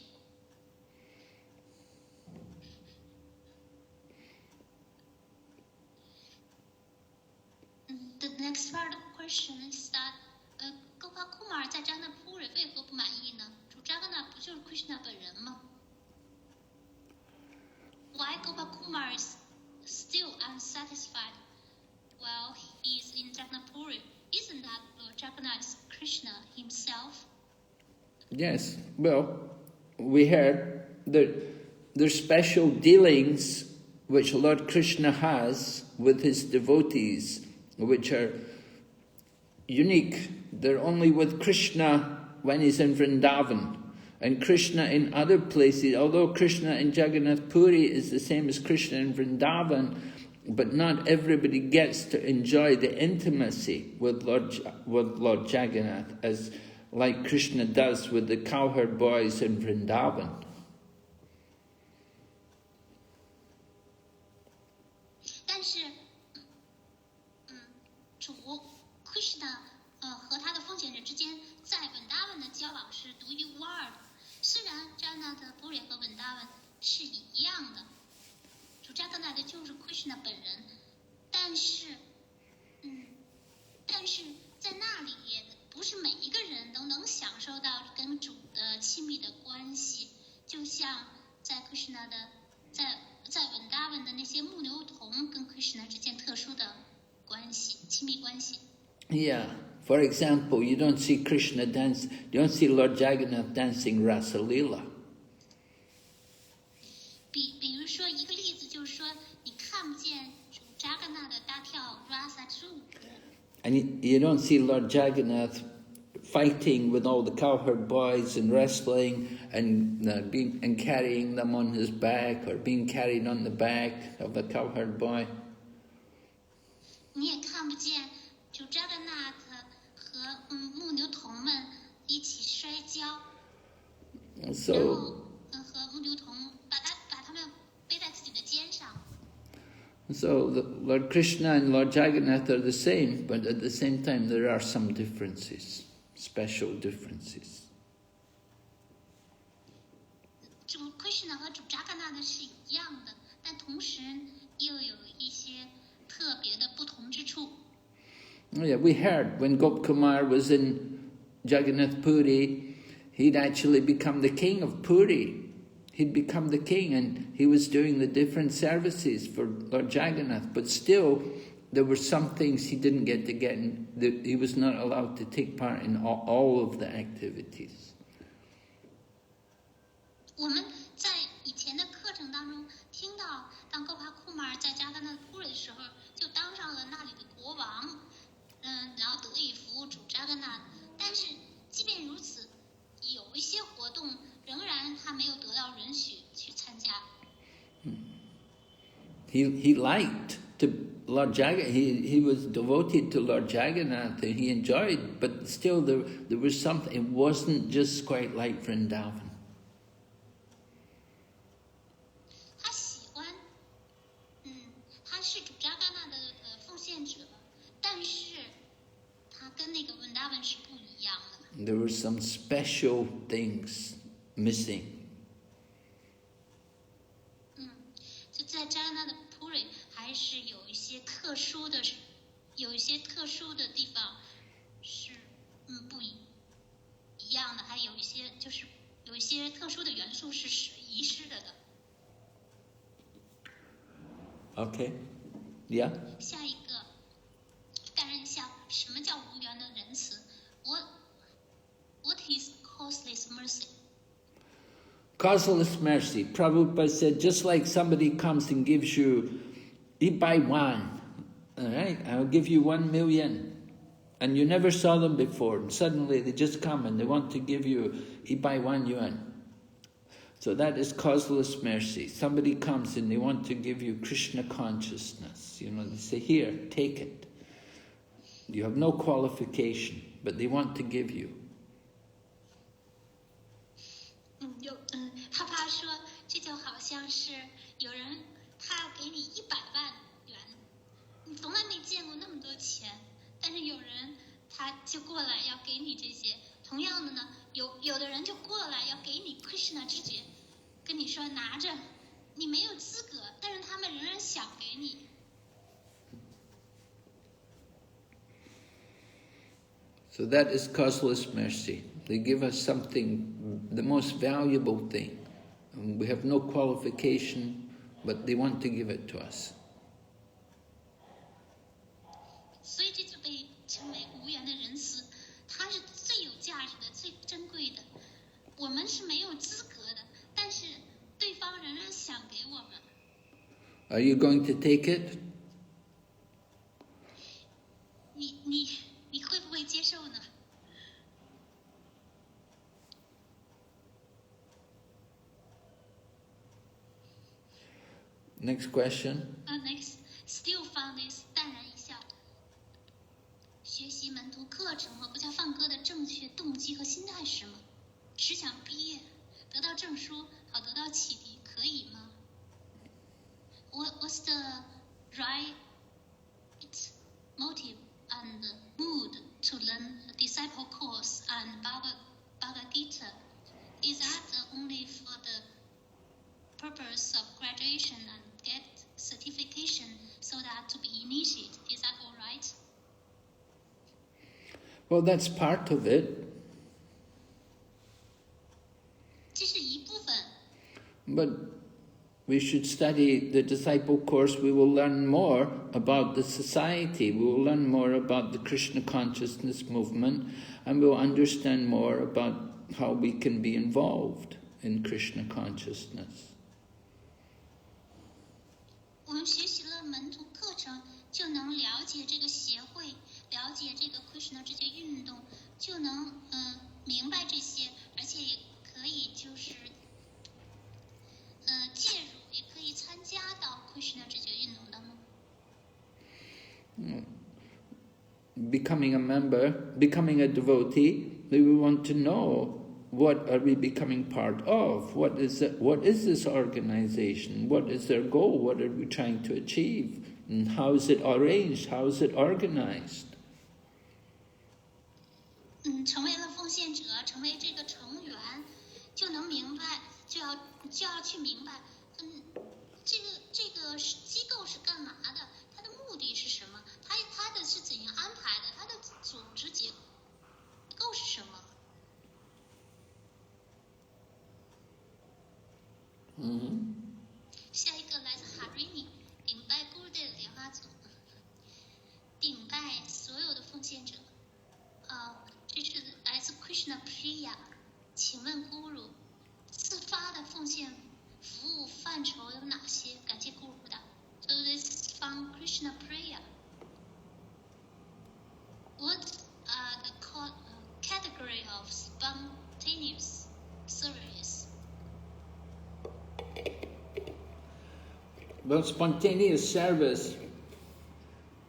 The next part of the question is that, Gopakumar 在扎那普瑞为何不满意呢？主扎格纳不就是 Krishna 本人吗？ Why Gopakumar is still unsatisfied while he is in Jagannath-puri? Isn't that Lord Jagannath is Krishna himself? Yes, well, we heard that there's special dealings which Lord Krishna has with his devotees, which are unique. They're only with Krishna when he's in Vrindavan. And Krishna in other places, although Krishna in Jagannath Puri is the same as Krishna in Vrindavan, but not everybody gets to enjoy the intimacy with Lord Jagannath, as like Krishna does with the cowherd boys in Vrindavan. 但是，主 Krishna 和他的奉献者之间在文达文的交往是独一无二的。虽然扎纳的布瑞和文达文是一样的，主扎格纳的就是 Krishna 本人，但是在那里也不是每一个人都能享受到跟主的亲密的关系，就像在 Krishna 的在文达文的那些牧牛童跟 Krishna 之间特殊的关系，亲密关系。Yeah. For example, you don't see Krishna dance, you don't see Lord Jagannath dancing Rasa Leela. 比如说一个例子，就是说你看不见主扎格纳的大跳 Rasa 之舞。And you don't see Lord Jagannath fighting with all the cowherd boys and wrestling and carrying them on his back or being carried on the back of a cowherd boy. 你也看不见主扎格纳和牧牛童们一起摔跤， So, 然后和牧牛童把他们背在自己的肩上。So Lord Krishna and Lord Jagannath are the same, but at the same time there are some differences, special differences. 主 Krishna 和主扎格纳的是一样的，但同时又有一些特别的不同之处。Oh yeah, we heard when Gopkumar was in Jagannath Puri, he'd actually become the king of Puri. He'd become the king and he was doing the different services for Lord Jagannath, but still there were some things he didn't get to get in, he was not allowed to take part in all of the activities. 我们在以前的课程当中听到，当高帕库马尔在加甘纳普瑞的时候，就当上了那里的国王，然后得以服务主扎甘纳。但是即便如此，有一些活动仍然他没有得到允许去参加。He liked to Lord Jagannath. He was devoted to Lord Jagannath and he enjoyed, but still there was something. It wasn't just quite like Vrindavan. 他喜欢，他是主扎甘纳的奉献者，但是他跟那个文达文是不一样的。There were some special things missing. 就在扎甘纳的普瑞还是有一些特殊的地方是不一样的，还有一些就是有一些特殊的元素是遗失了的。Okay, yeah. 下一个，感染一下什么叫无缘的仁慈 ？What is causeless mercy? Causeless mercy. Prabhupada said, just like somebody comes and gives you, you buy one, all right, I'll give you 1 million. And you never saw them before. And suddenly they just come and they want to give you, you buy 1 yuan. So that is causeless mercy. Somebody comes and they want to give you Krishna consciousness. You know, they say, here, take it. You have no qualification, but they want to give you. 是，有人他要给你100万元，你从来没见过那么多钱，但是有人他就过来要给你这些。同样的呢，有的人就过来要给你 Krishna 知觉，跟你说拿着，你没有资格，但是他们仍然想给你。So that is causeless mercy. They give us something, the most valuable thing. And we have no qualification, but they want to give it to us. 所以这就被称为无缘的仁慈，它是最有价值的、最珍贵的。我们是没有资格的，但是对方仍然想给我们。Are you going to take it? 你会不会接受呢？ Next question. Next, still found this 淡然一笑。学习门徒课程和不加放歌的正确动机和心态是什么？只想毕业，得到证书，好得到启迪，可以吗？ What's the right motive and mood to learn a disciple course and Bhagavad Gita? Is that only for the purpose of graduation and get certification so that to be initiated? Is that all right? Well, that's part of it. 这是一部分。 But we should study the disciple course. We will learn more about the society. We will learn more about the Krishna consciousness movement, and we will understand more about how we can be involved in Krishna consciousness. 我们学习了门徒课程，就能了解这个协会，了解这个 Krishna 这些运动，就能明白这些，而且也可以就是介入，也可以参加到 Krishna 这些运动当中。Becoming a member, becoming a devotee, we will want to know what are we becoming part of? What is this organization? What is their goal? What are we trying to achieve? And how is it arranged? How is it organized? 成为了奉献者，成为这个成员，就能明白，就要去明白，这个机构是干嘛的？它的目的是什么？它的是怎样安排的？它的组织结构是什么？ 下一个来自 Harini， 顶拜 Guru 的莲花组，顶拜所有的奉献者。这是来自 Krishna Priya， 请问 Guru， 自发的奉献服务范畴有哪些？感谢 Guru 的。So this is from Krishna Priya. What are the category of spontaneous service? Well, spontaneous service,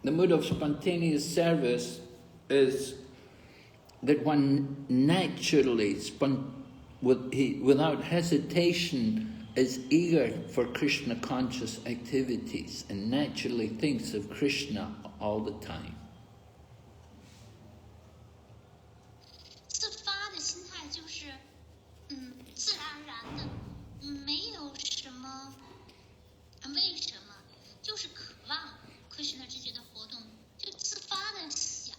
the mood of spontaneous service is that one naturally, without hesitation, is eager for Krishna conscious activities and naturally thinks of Krishna all the time. 自发的心态就是，自然而然的，没有什么，为什么，就是渴望 Krishna 知觉的活动，就自发的想，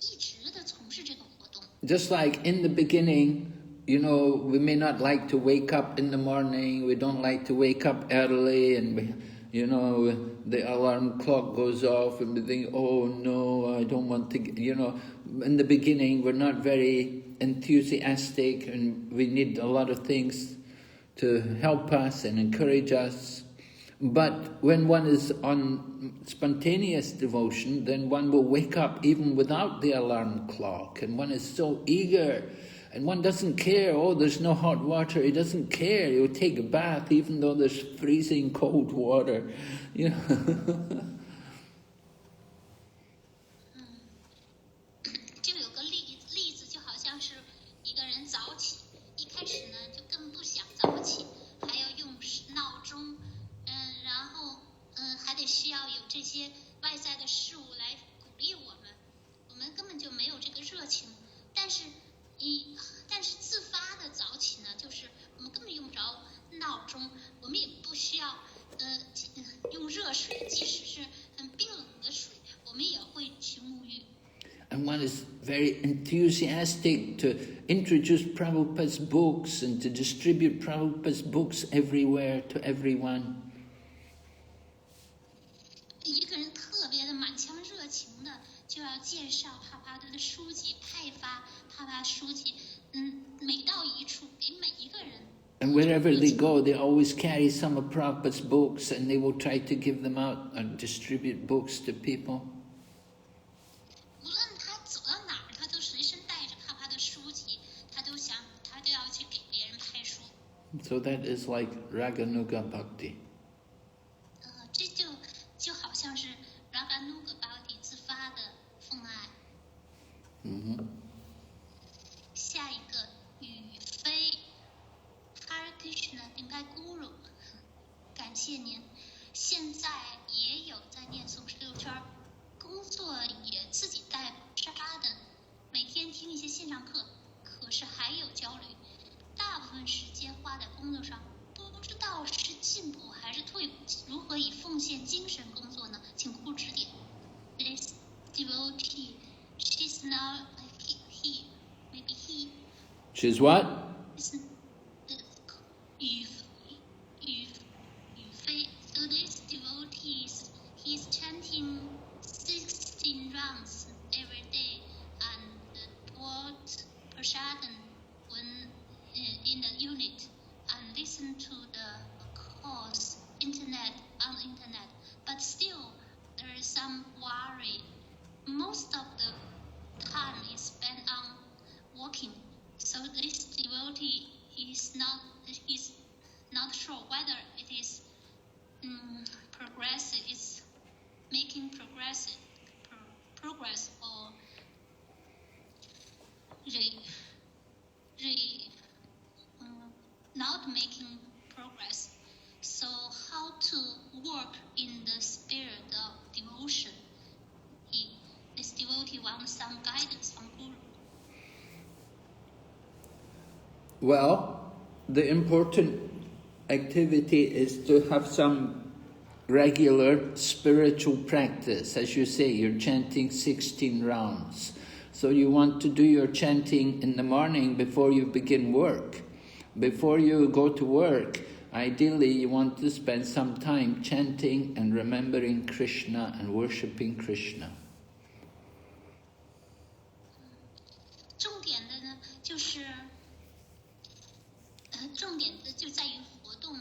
一直的从事这个活动。Just like in the beginning, you know, we may not like to wake up in the morning, we don't like to wake up early, and we, you know, the alarm clock goes off and we think, oh no, I don't want to, you know, in the beginning we're not very enthusiastic and we need a lot of things to help us and encourage us. But when one is on spontaneous devotion, then one will wake up even without the alarm clock, and one is so eager, and one doesn't care, oh, there's no hot water, he doesn't care, he'll take a bath even though there's freezing cold water, you know. 就有个例子，就好像是一个人早起，一开始呢就更不想早起，还要用闹这些外在的事物来鼓励我们，我们根本就没有这个热情。但是自发的早起呢，就是我们根本用不着闹钟，我们也不需要用热水，即使是很冰冷的水，我们也会去沐浴。And one is very enthusiastic to introduce Prabhupada's books and to distribute Prabhupada's books everywhere to everyone. 一个人特别的满腔热情的就要介绍帕帕的书籍，派发帕帕书籍，每到一处给每一个人。And wherever they go, they always carry some of Prabhupada's books and they will try to give them out and distribute books to people. 无论他走到哪儿，他都随身带着帕帕的书籍，他都要去给别人派书。So that is like Raganuga Bhakti. 这就好像是 Raganuga Bhakti 自发的奉爱。下一个宇飞 Hare Krishna 顶拜 Guru， 感谢您。现在也有在念诵16圈，工作也自己带沙的，每天听一些线上课，可是还有焦虑，大部分时间花在工作上，不知道是进步还是退步，如何以奉献精神工作呢？请Guru指点。This devotee, she's now maybe he. She's what? So this devotee, he's chanting 16 rounds every day and bought prasadam when in the unit and listen to the course on internet. But still, there is some worry. Most of the time is spent on walking. So this devotee is not sure whether it is progressive, is making progress or not making progress. So how to work in the spirit of devotion? This devotee wants some guidance from Guru. Well, the important activity is to have some regular spiritual practice. As you say, you're chanting 16 rounds. So you want to do your chanting in the morning before you begin work. Before you go to work, ideally you want to spend some time chanting and remembering Krishna and worshipping Krishna. 重点的就在于活动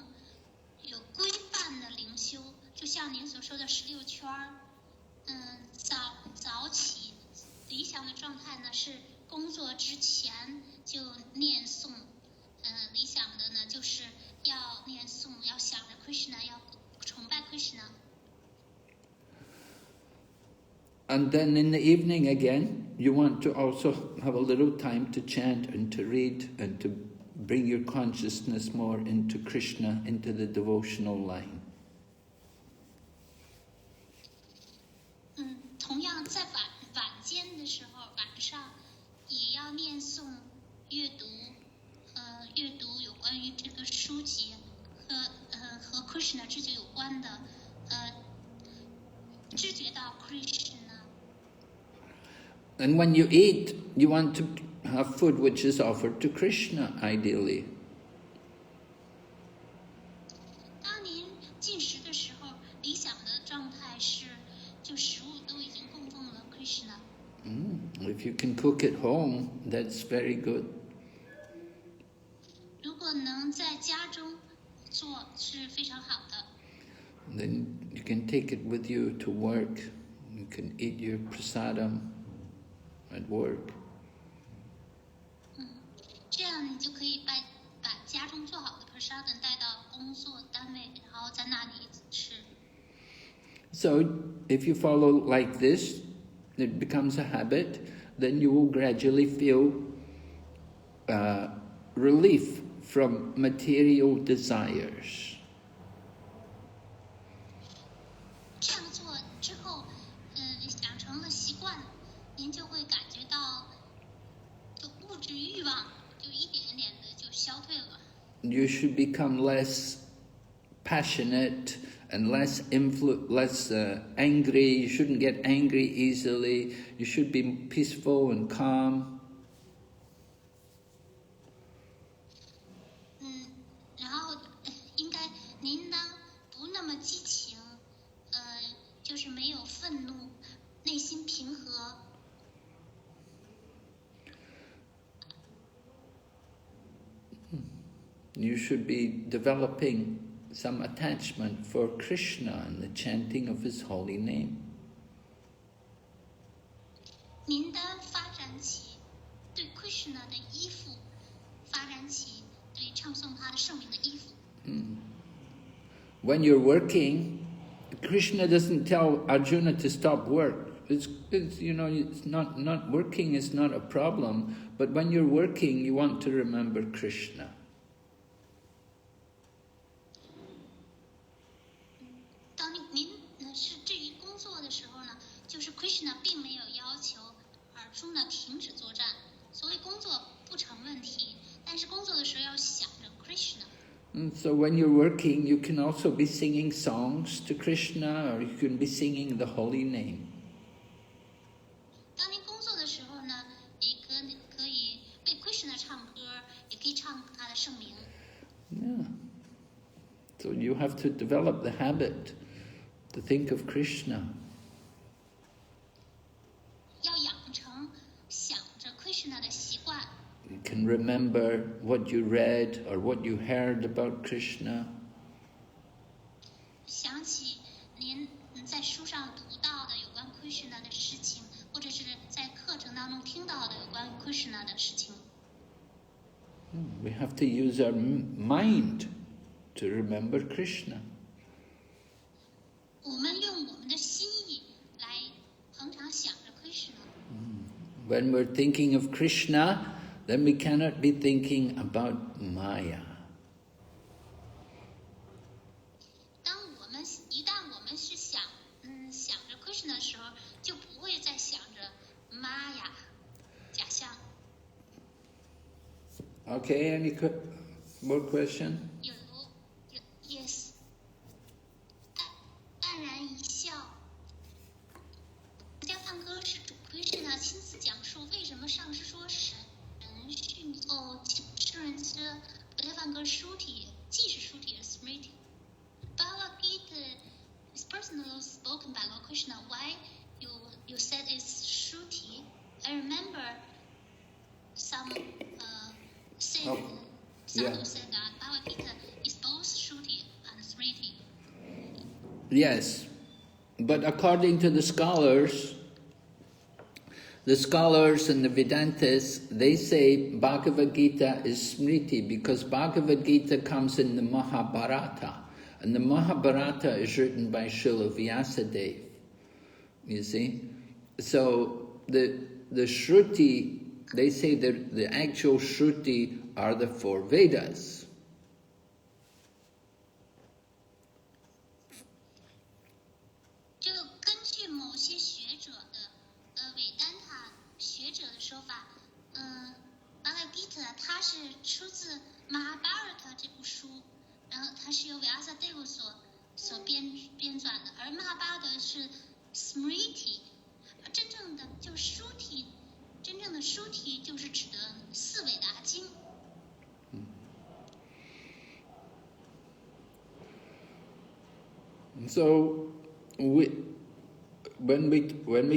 有规范的灵修，就像您所说的16圈儿。早起，理想的状态呢是工作之前就念诵，理想的呢就是要念诵，要想着 Krishna， 要崇拜 Krishna。And then in the evening again, you want to also have a little time to chant and to read and to bring your consciousness more into Krishna, into the devotional line. 同样在晚间的时候，晚上也要念诵、阅读有关于这个书籍和 Krishna 知觉有关的，知觉到 Krishna。And when you eat, you want to have food which is offered to Krishna, ideally. 当您进食的时候，理想的状态是，就食物都已经供奉了 Krishna。If you can cook at home, that's very good. 如果能在家中做，是非常好的。Then you can take it with you to work. You can eat your prasadam at work. 这样你就可以把家中做好的 prasadam 带到工作单位，然后在那里吃。So if you follow like this, it becomes a habit, then you will gradually feel relief from material desires. 这样做之后，养成了习惯，您就会感觉到，就物质欲望就一点一点的就消退了。You should become less passionate and less angry. You shouldn't get angry easily. You should be peaceful and calm. 然后应该您呢不那么激情，就是没有愤怒，内心平和。You should be developing some attachment for Krishna and the chanting of his holy name. 您的发展起对 Krishna 的依附，发展起对唱诵他的圣名的依附。When you're working, Krishna doesn't tell Arjuna to stop work. It's not working is not a problem, but when you're working, you want to remember Krishna. 当您是至于工作的时候呢，就是 Krishna 并没有要求Arjuna 停止作战，所以工作不成问题，但是工作的时候要想着 Krishna。So when you're working, you can also be singing songs to Krishna, or you can be singing the holy name. 当您工作的时候呢，也可以为 Krishna 唱歌，也可以唱他的圣名。Yeah. So you have to develop the habit to think of Krishna. 要养成想着 Krishna 的习惯。You can remember what you read or what you heard about Krishna. 想起您在书上读到的有关 Krishna 的事情，或者是在课程当中听到的有关 Krishna 的事情。We have to use our mind to remember Krishna. 我们用我们的心意来恒常想着 Krishna。When we're thinking of Krishna, then we cannot be thinking about Maya. 一旦我们是想着 Krishna 的时候，就不会再想着 Maya 假象。Okay, any more question? Yes。淡然一笑。佛家梵歌是主 Krishna 亲自讲述为什么上师说神训圣人之佛家梵歌书体既是书体的 Smriti。Bhagavad Gita is personally spoken by Lord Krishna. Why you said it's Shruti? I remember some sadhu said that Bhagavad Gita is both Shruti and Smriti. Yes, but according to the scholars and the Vedantas, they say Bhagavad Gita is Smriti because Bhagavad Gita comes in the Mahabharata. And the Mahabharata is written by Srila Vyasadeva, you see. So the Shruti, they say that the actual Shruti are the 4 Vedas. 就根据某些学者的韦丹塔学者的说法，Bhagavad Gita 它是出自 Mahabharata 这部书。然后它是由Vyasadeva所编纂的，而Mahabharata是 Smriti， 真正的就书体，真正的书体就是指的4韦达经。So when we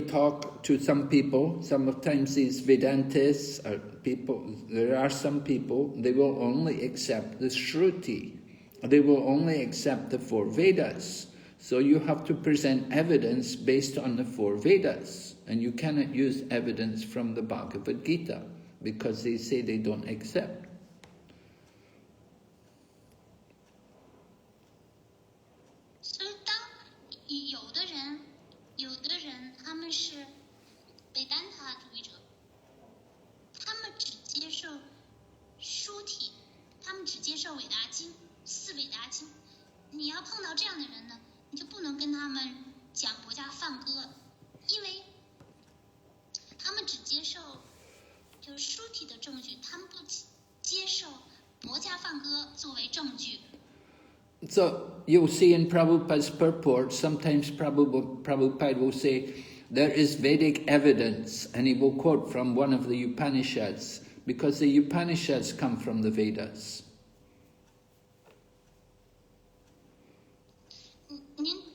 talk to some people, sometimes these Vedantists or people, there are some people, they will only accept the Shruti. They will only accept the 4 Vedas. So you have to present evidence based on the 4 Vedas. And you cannot use evidence from the Bhagavad Gita because they say they don't accept. 所以当有的人他们是韦丹塔主义者，他们只接受书体，他们只接受韦达经。4韦达经，你要碰到这样的人呢，你就不能跟他们讲佛家梵证据，他们不接受佛家梵歌作为证据。So you'll see in Prabhupada's purport, sometimes Prabhupada will say, there is Vedic evidence, and he will quote from one of the Upanishads, because the Upanishads come from the Vedas.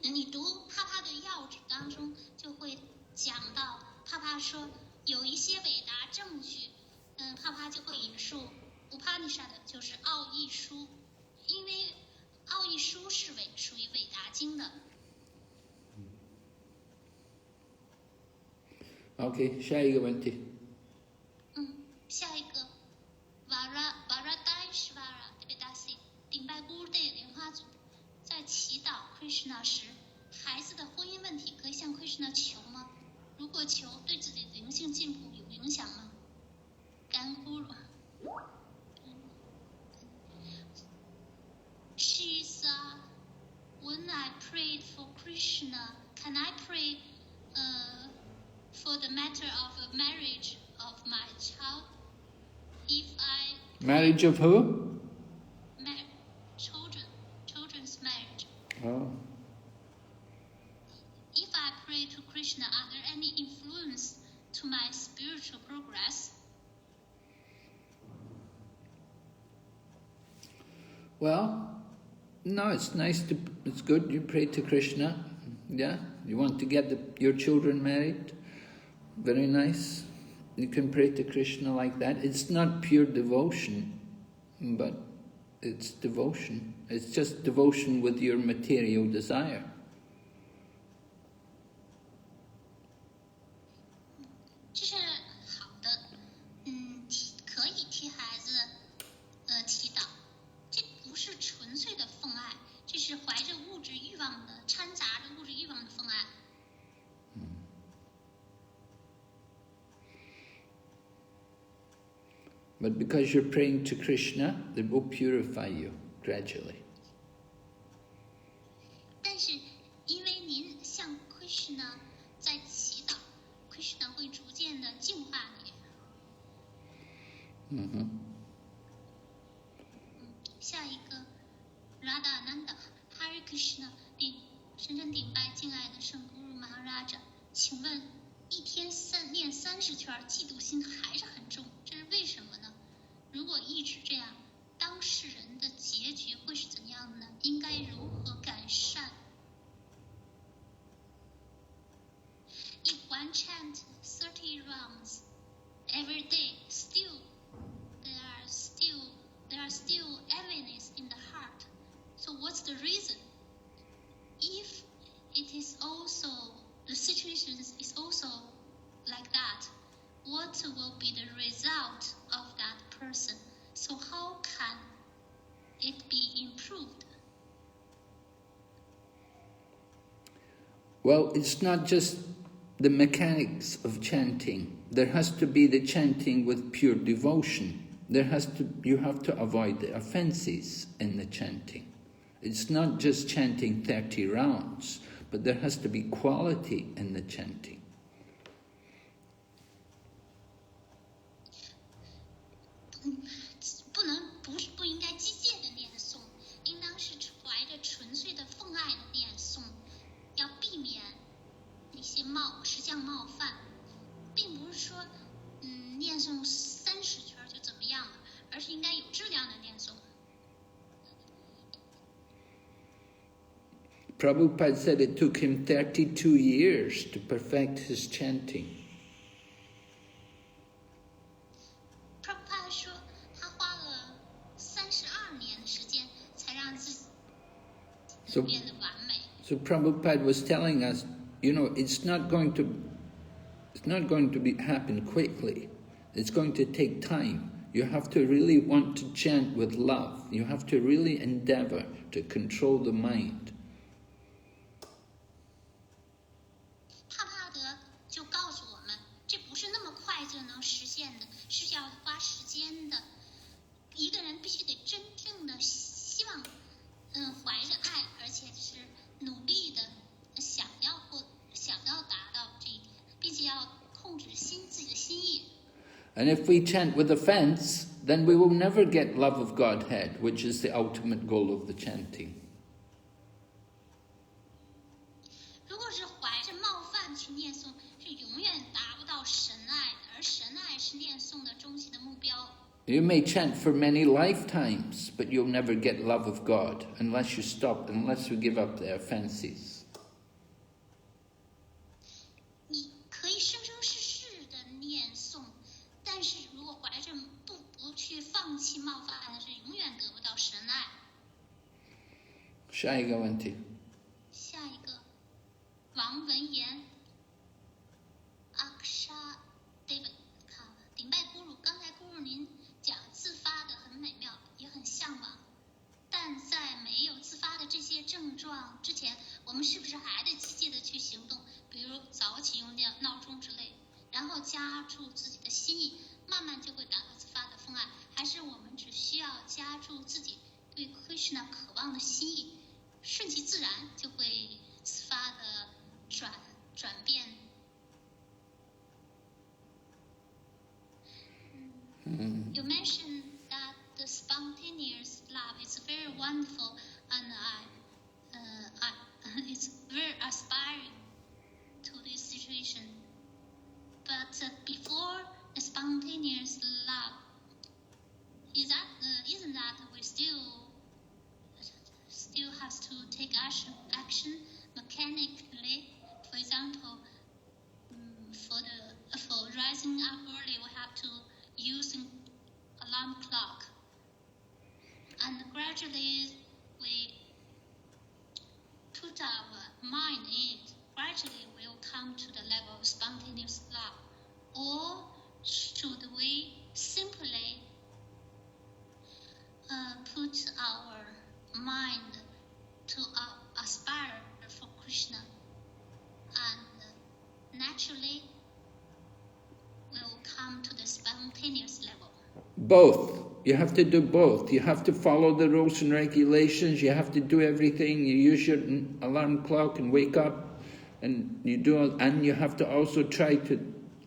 你读帕帕的要旨当中就会讲到，帕帕说有一些伟达证据，帕帕就会引述 Upanishad， 就是奥义书，因为奥义书是属于伟达经的。Okay, 下一个问题。下一个 Varadashvara Devadasi 顶拜姑的莲花组，在祈祷 Krishna 时，孩子的婚姻问题可以向 Krishna 求吗？如果求，对自己的灵性进步有影响吗？感恩姑。She's when I prayed for Krishna, can I pray for the matter of a marriage of my child? If I Marriage of who? Children's marriage. Oh. If I pray to Krishna, are there any influence to my spiritual progress? Well, no, it's good you pray to Krishna. Yeah, you want to get your children married? Very nice. You can pray to Krishna like that. It's not pure devotion, but it's devotion. It's just devotion with your material desire. 这是好的，可以替孩子祈祷，这不是纯粹的奉爱，这是怀着物质欲望的，掺杂着物质欲望的奉爱。But because you're praying to Krishna, it will purify you gradually. 但是因为您向 Krishna 在祈祷 ，Krishna 会逐渐的净化你。下一个 Radha Ananda Hare Krishna 深深顶拜敬爱的圣姑如 Maharaja， 请问一天念30圈，嫉妒心还是很重，这是为什么呢？如果一直这样，当事人的结局会是怎样的呢？应该如何改善 ？If one chant 30 rounds every day, there are still heaviness in the heart. So what's the reason? If it is also the situation is also like that, what will be the result of that person? So how can it be improved? Well, it's not just the mechanics of chanting. There has to be the chanting with pure devotion. You have to avoid the offenses in the chanting. It's not just chanting 30 rounds, but there has to be quality in the chanting. 不应该机械的念诵，应当是怀着纯粹的奉爱的念诵，要避免一些实相冒犯，并不是说念诵30圈就怎么样了，而是应该有质量的念诵。Prabhupada said it took him 32 years to perfect his chanting. 变得完美。 So Prabhupada was telling us, it's not going to happen quickly. It's going to take time. You have to really want to chant with love. You have to really endeavor to control the mind. 帕帕德就告诉我们，这不是那么快就能实现的，是要花时间的。一个人必须得真正的希望，怀着爱，而且是努力的想要达到这一点，并且要控制自己的心意。And if we chant with offense, then we will never get love of Godhead, which is the ultimate goal of the chanting. 如果是怀着冒犯去念诵，是永远达不到神爱的，而神爱是念诵的终极的目标。You may chant for many lifetimes, but you'll never get love of God unless you stop, unless you give up the offenses. 你可以生生世世的念诵，但是如果怀着不去放弃冒犯，是永远得不到神爱。下一个问题。下一个，王文言。Aksha David 看了，顶拜咕噜，刚才咕噜您讲自发的很美妙，也很向往，但在没有自发的这些症状之前，我们是不是还得积极的去行动？比如早起用闹钟之类，然后加注自己的心意，慢慢就会达到自发的风爱。还是我们只需要加注自己对 Krishna 渴望的心意，顺其自然就会自发的转变。You mentioned that the spontaneous love is very wonderful, and it's very aspiring to this situation. But before the spontaneous love, isn't that we still has to take action mechanically? For example, for rising up early, we have to use an alarm clock, and gradually we put our mind in it. Gradually, we'll come to the level of spontaneous love. Or should we simply put our mind to aspire for Krishna, and naturally we'll come to the spontaneous level? Both. You have to do both. You have to follow the rules and regulations. You have to do everything. You use your alarm clock and wake up, and you have to also try to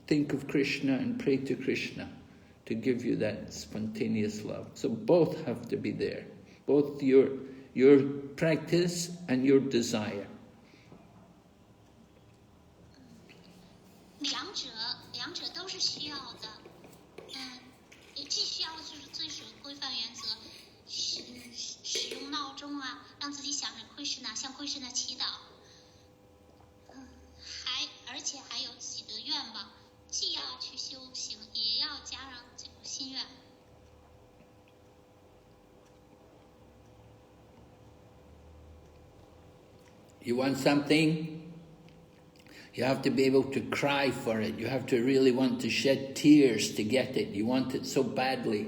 think of Krishna and pray to Krishna to give you that spontaneous love. So both have to be there. Both your practice and your desire. 两者都是需要的。也既需要就是遵守规范原则，使用闹钟啊，让自己想着 Krishna， 向 Krishna 祈祷。而且还有自己的愿望，既要去修行，也要加上这个心愿。You want something? You have to be able to cry for it. You have to really want to shed tears to get it. You want it so badly.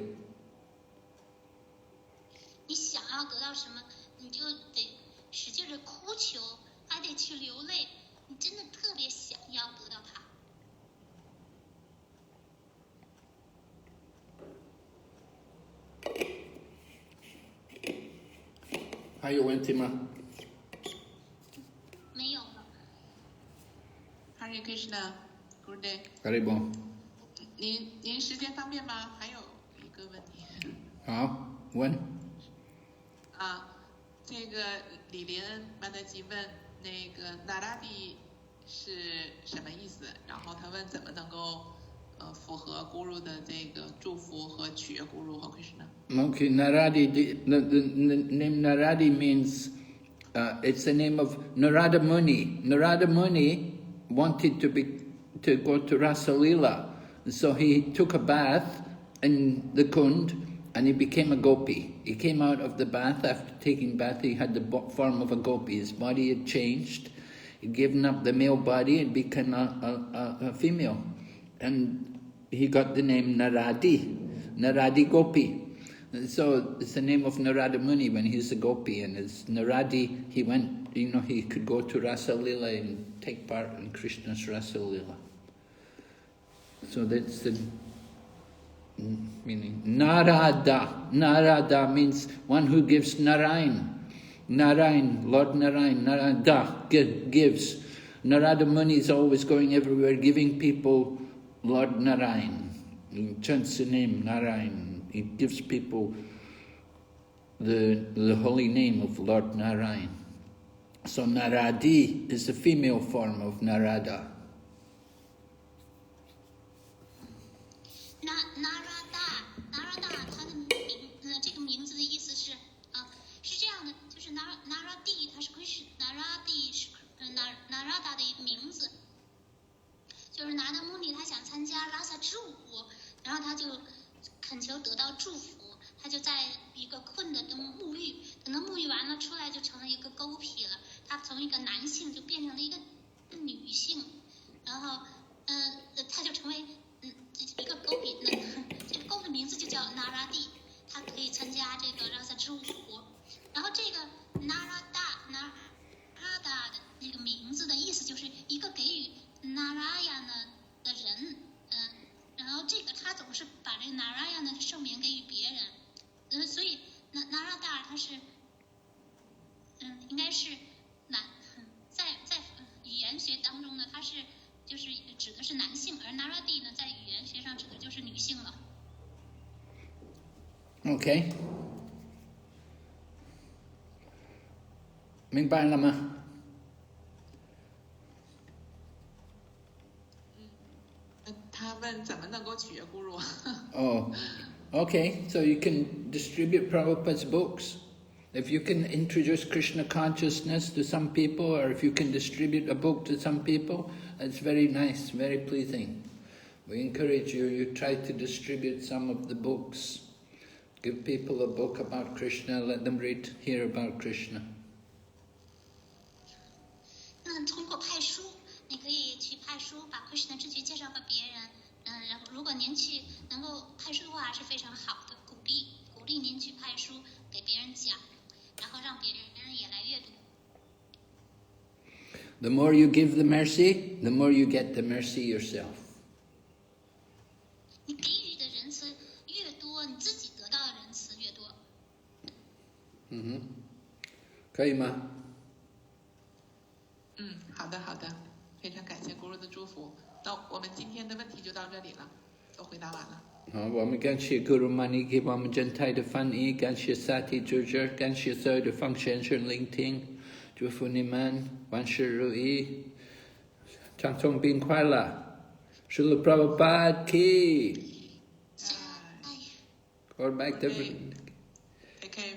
你想要得到什么，你就得使劲的哭求，还得去流泪。你真的特别想要得到它。还有问题吗？没有了。Hare Krishna, Good day. Haribo. 您时间方便吗？还有一个问题。好，问。这个李林曼德吉问那个那拉蒂是什么意思？然后他问怎么能够符合 Guru 的这个祝福和取悦 Guru 和 Krishna。Okay, Naradi. The name Naradi means it's the name of Narada Muni. Narada Muni wanted to go to Rasalila, so he took a bath in the Kund and he became a gopi. He came out of the bath. After taking bath, he had the form of a gopi. His body had changed. He'd given up the male body and become a female. And he got the name Naradi Gopi. So it's the name of Narada Muni when he's a gopi. And as Naradi, he went, he could go to Rasalila and take part in Krishna's Rasalila. So that's the meaning. Narada. Narada means one who gives Narayan. Narayan, Lord Narayan. Narada gives. Narada Muni is always going everywhere giving people Lord Narayan. chants the name Narayan. It gives people the holy name of Lord Narayan. So Naradi is the female form of Narada. Narada 它的这个名字的意思是是这样的，就是 Naradi 它是 Naradi 是Narada 的一个名字，就是拿达穆尼他想参加拉萨之舞，然后他就恳求得到祝福，他就在一个困的沐浴，等到沐浴完了出来就成了一个狗皮了，他从一个男性就变成了一个女性，然后他就成为一个狗皮，这个狗的名字就叫 Naradi， 他可以参加这个拉萨之舞，然后这个 Narada 的那个名字的意思就是一个给予 Narayana 的人，然后这个他总是把这个 Narayana 的圣名给予别人，所以 Narada 他是，应该是在语言学当中呢，它是就是指的是男性，而 Naradi 呢在语言学上指的就是女性了。OK， 明白了吗？他问怎么能够取悦咕噜Oh, okay. So you can distribute Prabhupada's books. If you can introduce Krishna consciousness to some people, or if you can distribute a book to some people, it's very nice, very pleasing. We encourage you, you try to distribute some of the books. Give people a book about Krishna, let them hear about Krishna. 通过派书，你可以去派书，把 Krishna 知觉介绍给别人。然后如果您去能够派书的话，是非常好的，鼓励您去派书给别人讲，然后让别人也来阅读。The more you give the mercy, the more you get the mercy yourself. 你给予的仁慈越多，你自己得到的仁慈越多。可以吗？好的，非常感谢咕噜的祝福。那我们今天的问题就到这里了，都回答完了。好，我们感谢 Guru Mani 给我们真泰的翻译，感谢 Sati 主持，感谢所有的奉献者聆听，祝福你们万事如意，长寿并快乐。Srila Prabhupada ki. Or back to Take care.